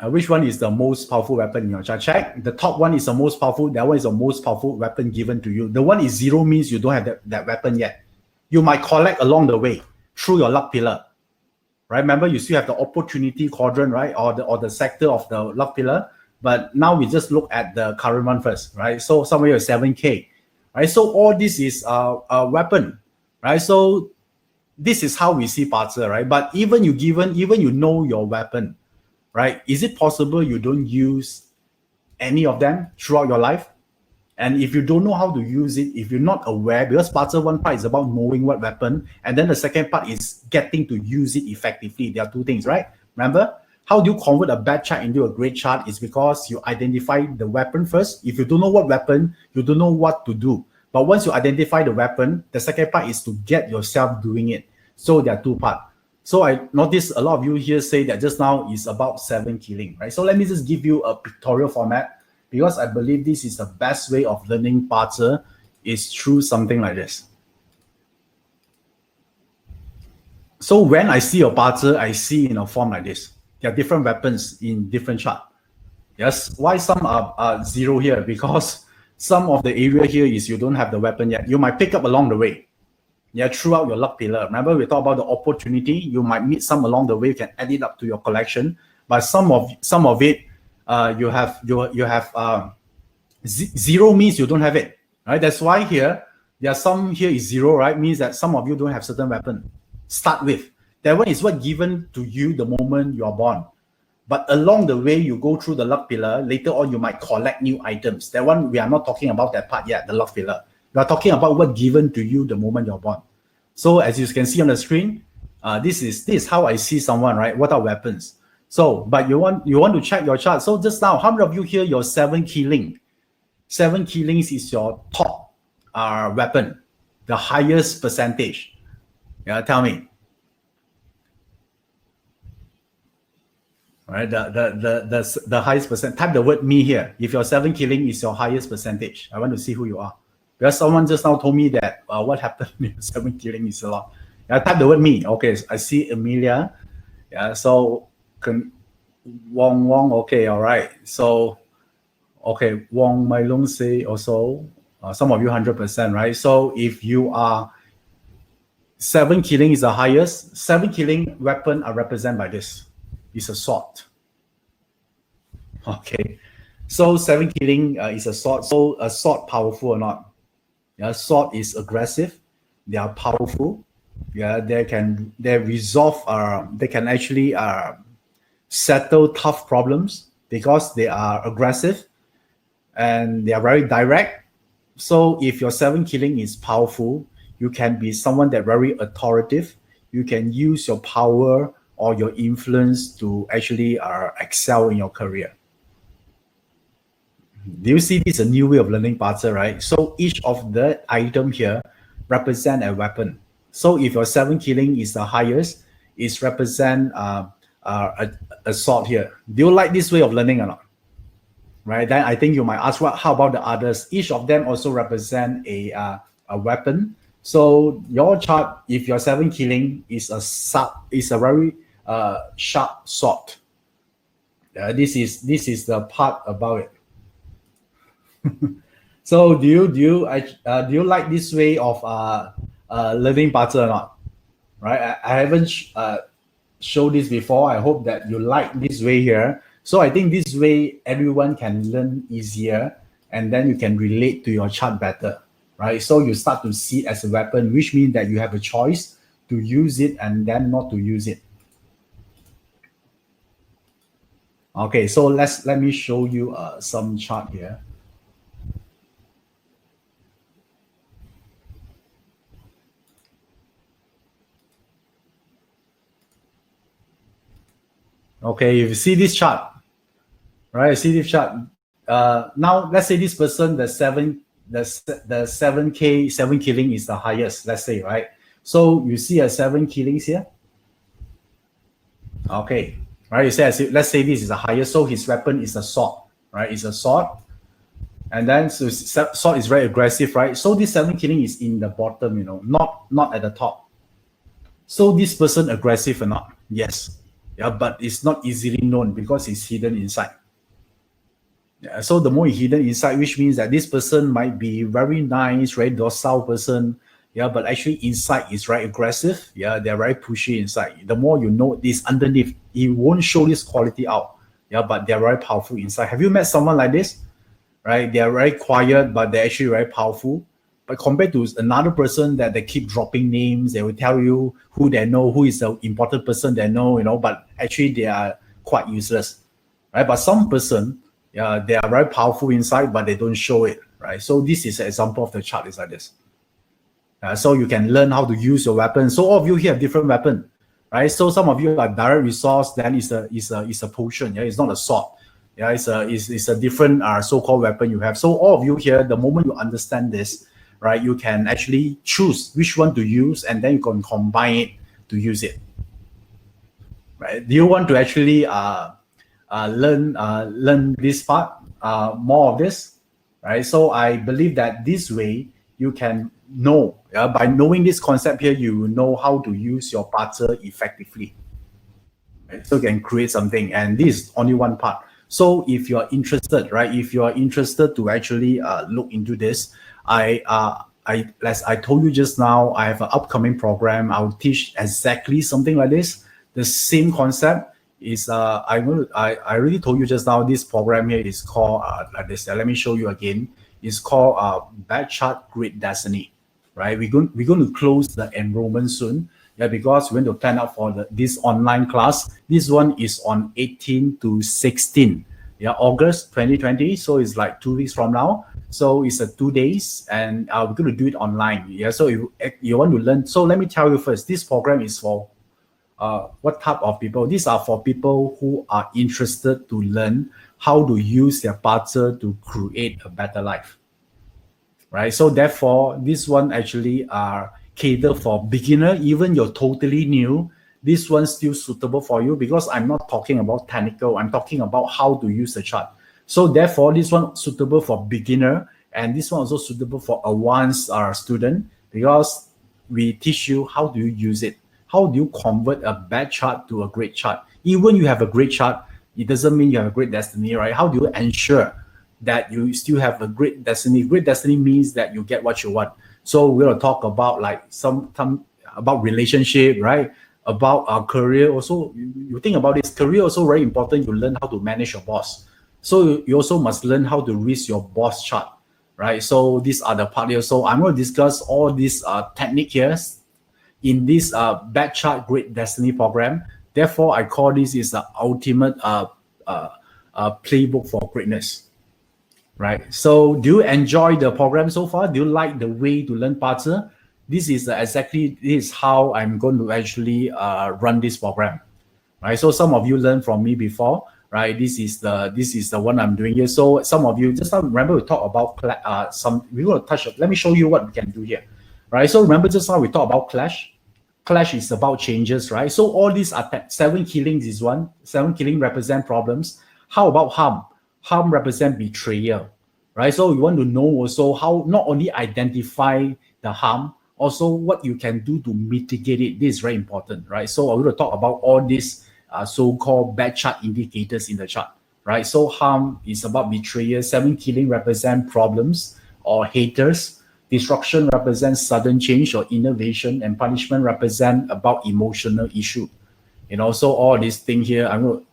Which one is the most powerful weapon in your chart? Check. The top one is the most powerful. That one is the most powerful weapon given to you. The one is 0 means you don't have that weapon yet. You might collect along the way through your luck pillar. Right? Remember, you still have the opportunity quadrant, right? Or the sector of the luck pillar. But now we just look at the current one first, right? So somewhere 7K. Right? So all this is a weapon. Right? So this is how we see BaZi, right? But even you know your weapon, right? Is it possible you don't use any of them throughout your life? And if you don't know how to use it, if you're not aware, because BaZi one part is about knowing what weapon, and then the second part is getting to use it effectively. There are two things, right? Remember, how do you convert a bad chart into a great chart is because you identify the weapon first. If you don't know what weapon, you don't know what to do. But once you identify the weapon, the second part is to get yourself doing it. So there are two parts. So I noticed a lot of you here say that just now is about 7 killing, right? So let me just give you a pictorial format, because I believe this is the best way of learning BaZi is through something like this. So when I see a BaZi, I see in a form like this. There are different weapons in different chart. Yes, why some are 0 here? Because some of the area here is you don't have the weapon yet. You might pick up along the way. Yeah, throughout your luck pillar. Remember, we talked about the opportunity. You might meet some along the way. You can add it up to your collection. But some of it, you have 0 means you don't have it. Right? That's why here there are some here is 0. Right? Means that some of you don't have certain weapon. Start with that one is what given to you the moment you are born. But along the way, you go through the luck pillar. Later on, you might collect new items. That one, we are not talking about that part yet, the luck pillar. We are talking about what given to you the moment you're born. So as you can see on the screen, this is how I see someone, right? What are weapons? So, but you want to check your chart. So just now, how many of you here, your 7 killing? 7 killings is your top weapon, the highest percentage. Yeah, tell me. All right, the highest percent. Type the word me here. If your 7 killing is your highest percentage, I want to see who you are. Because someone just now told me that what happened if 7 killing is a lot. Yeah, type the word me. Okay, I see Amelia. Yeah, so Wong. Okay, all right. So okay, Wong Mai Long say also. Some of you 100%, right? So if you are 7 killing is the highest. 7 killing weapon are represented by this. It's a sword. Okay, so 7 killing is a sword. So a sword powerful or not? Yeah, sword is aggressive. They are powerful. Yeah, they can actually settle tough problems because they are aggressive and they are very direct. So if your 7 killing is powerful, you can be someone that very authoritative. You can use your power or your influence to actually excel in your career. Do you see this is a new way of learning BaZi, right? So each of the item here represent a weapon. So if your 7 killing is the highest, it represent a sword here. Do you like this way of learning or not? Right, then I think you might ask, how about the others? Each of them also represent a weapon. So your chart, if your 7 killing is a very sharp sword. This is the part about it. So do you like this way of learning BaZi or not? Right, I haven't showed this before. I hope that you like this way here. So I think this way everyone can learn easier, and then you can relate to your chart better, right? So you start to see it as a weapon, which means that you have a choice to use it and then not to use it. Okay, so let me show you some chart here. Okay, if you see this chart, right? See this chart. Now let's say this person, the 7K 7 killing is the highest. Let's say, right? So you see a 7 killings here. Okay, right? You say, let's say this is the highest. So his weapon is a sword, right? It's a sword. And then so sword is very aggressive, right? So this 7 killing is in the bottom, not at the top. So this person aggressive or not? Yes. Yeah, but it's not easily known because it's hidden inside. Yeah, so the more hidden inside, which means that this person might be very nice, very docile person. Yeah, but actually inside is very aggressive. Yeah, they're very pushy inside. The more you know this underneath, it won't show this quality out. Yeah, but they're very powerful inside. Have you met someone like this? Right? They're very quiet, but they're actually very powerful. But compared to another person that they keep dropping names, they will tell you who they know, who is the important person they know, but actually they are quite useless, right? But some person, yeah, they are very powerful inside, but they don't show it, right? So this is an example of the chart is like this. So you can learn how to use your weapon. So all of you here have different weapon, right? So some of you are direct resource, then it's a potion, yeah, it's not a sword. Yeah, it's a different so-called weapon you have. So all of you here, the moment you understand this, right, you can actually choose which one to use, and then you can combine it to use it. Right? Do you want to actually learn this part, more of this? Right. So I believe that this way you can know. By knowing this concept here, you know how to use your BaZi effectively. Right? So you can create something, and this is only one part. So if you're interested, right, if you are interested to actually look into this, as I told you just now, I have an upcoming program. I'll teach exactly something like this. The same concept is I already told you just now. This program here is called like this. Let me show you again. It's called Bad Chart Great Destiny. Right? We're going to close the enrollment soon. Yeah, because we're going to plan out for this online class. This one is on 18 to 16, yeah, August 2020. So it's like 2 weeks from now. So it's 2 days, and we're going to do it online. Yeah, so if you want to learn, so let me tell you first, this program is for what type of people? These are for people who are interested to learn how to use their BaZi to create a better life. Right? So therefore, this one actually cater for beginner. Even you're totally new, this one's still suitable for you, because I'm not talking about technical, I'm talking about how to use the chart. So therefore, this one suitable for beginner, and this one also suitable for advanced student, because we teach you how do you use it. How do you convert a bad chart to a great chart? Even you have a great chart, it doesn't mean you have a great destiny, right? How do you ensure that you still have a great destiny? Great destiny means that you get what you want. So we're going to talk about like about relationship, right? About our career. Also, you think about this, career also very important. You learn how to manage your boss. So you also must learn how to read your boss chart, right? So these are the part here. So I'm going to discuss all these technique here in this Bad Chart Great Destiny program. Therefore, I call this is the ultimate playbook for greatness. Right. So do you enjoy the program so far? Do you like the way to learn BaZi? This is this is how I'm going to actually run this program. Right. So some of you learned from me before. Right. This is the one I'm doing here. So some of you just remember we talk about we're going to touch. Let me show you what we can do here. Right. So remember just now we talked about clash. Clash is about changes, right? So all these are 7 killings is one. 7 killing represent problems. How about harm? Harm represent betrayal, right? So you want to know also how not only identify the harm, also what you can do to mitigate it. This is very important, right? So I'm going to talk about all these so-called bad chart indicators in the chart, right? So harm is about betrayal. 7 killing represent problems or haters. Destruction represents sudden change or innovation, and punishment represent about emotional issue. So all these things here, I'm going to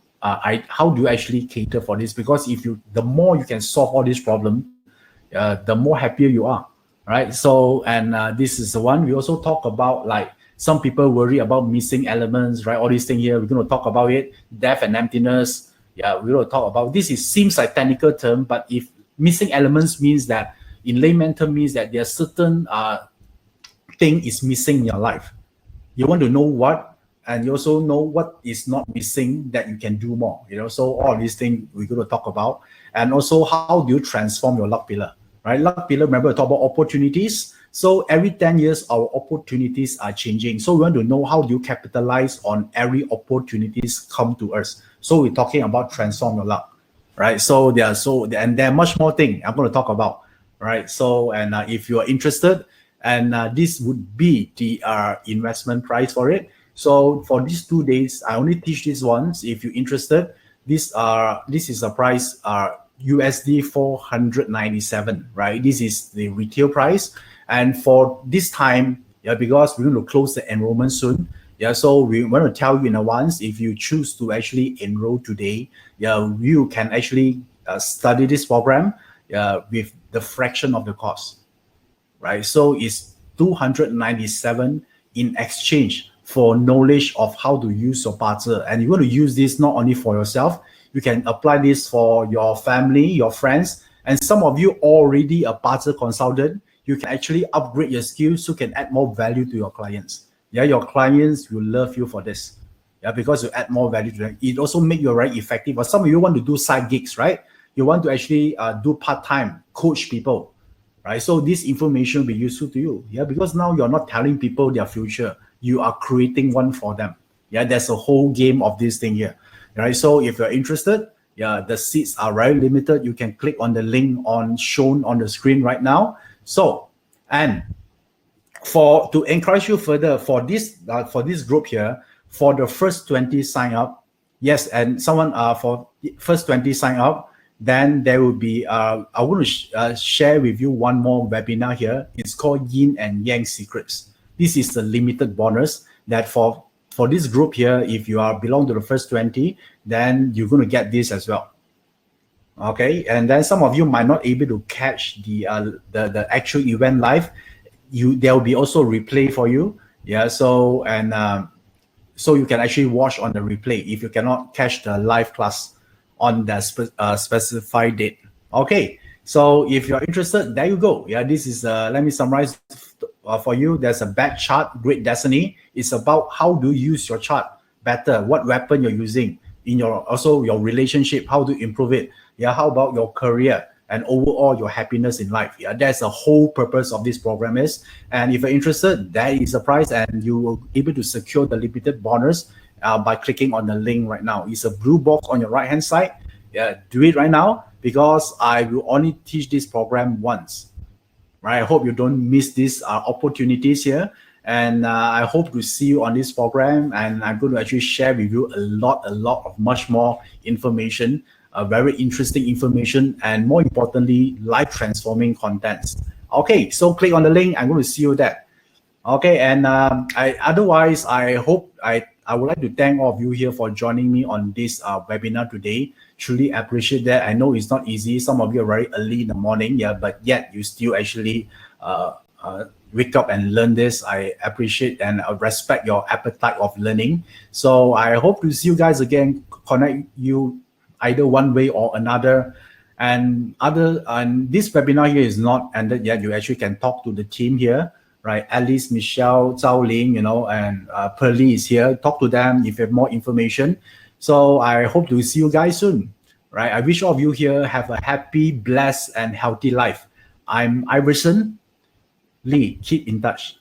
how do you actually cater for this? Because the more you can solve all these problems, the more happier you are, right? So, and this is the one we also talk about. Like some people worry about missing elements, right? All these things here, we're going to talk about it. Death and emptiness. Yeah, we're going to talk about this. Seems like technical term, but if missing elements means that in layman term means that there are certain thing is missing in your life. You want to know what? and you also know what is not missing that you can do more. So all these things we're going to talk about, and also how do you transform your luck pillar, right? Luck pillar. Remember, we talk about opportunities. So every 10 years, our opportunities are changing. So we want to know how do you capitalize on every opportunities come to us. So we're talking about transform your luck, right? So there are much more things I'm going to talk about, right? So and if you are interested, and this would be the investment price for it. So for these 2 days, I only teach this once. If you're interested, this is a price USD 497, right? This is the retail price, and for this time, because we're going to close the enrollment soon. So we want to tell you in advance, if you choose to actually enroll today, you can actually study this program with the fraction of the cost, right? So it's 297 in exchange for knowledge of how to use your BaZi. And you want to use this not only for yourself, you can apply this for your family, your friends, and some of you already a BaZi consultant. You can actually upgrade your skills so you can add more value to your clients. Your clients will love you for this. Because you add more value to them. It also makes you very effective. But some of you want to do side gigs, right? You want to actually do part-time, coach people, right? So this information will be useful to you. Because now you're not telling people their future. You are creating one for them. There's a whole game of this thing here, right? So if you're interested, the seats are very limited. You can click on the link shown on the screen right now. So, and to encourage you further for this group here, for the first 20 sign up, yes, and someone for first 20 sign up, then there will be I want to share with you one more webinar here. It's called Yin and Yang Secrets. This is the limited bonus that for this group here, if you belong to the first 20, then you're going to get this as well. Okay, and then some of you might not able to catch the actual event live. There will be also replay for you. So so you can actually watch on the replay if you cannot catch the live class on the specified date. Okay, so if you're interested, there you go. This is let me summarize for you. There's a bad chart, great destiny. It's about how do you use your chart better, what weapon you're using in your relationship, how to improve it. How about your career and overall your happiness in life? That's the whole purpose of this program is. And if you're interested, that is the price, and you will be able to secure the limited bonus by clicking on the link right now. It's a blue box on your right hand side. Do it right now, because I will only teach this program once, right? I hope you don't miss these opportunities here, and I hope to see you on this program. And I'm going to actually share with you a lot of much more information, very interesting information, and more importantly, life transforming contents. Okay, so click on the link. I'm going to see you there. Okay, and otherwise, I would like to thank all of you here for joining me on this webinar today. Truly appreciate that. I know it's not easy. Some of you are very early in the morning, but yet you still actually wake up and learn this. I appreciate and respect your appetite of learning. So I hope to see you guys again, connect you either one way or another. And this webinar here is not ended yet. You actually can talk to the team here, right? Alice, Michelle, Zhao Ling, and Pearly is here. Talk to them if you have more information. So I hope to see you guys soon, right? I wish all of you here have a happy, blessed, and healthy life. I'm Iverson Lee. Keep in touch.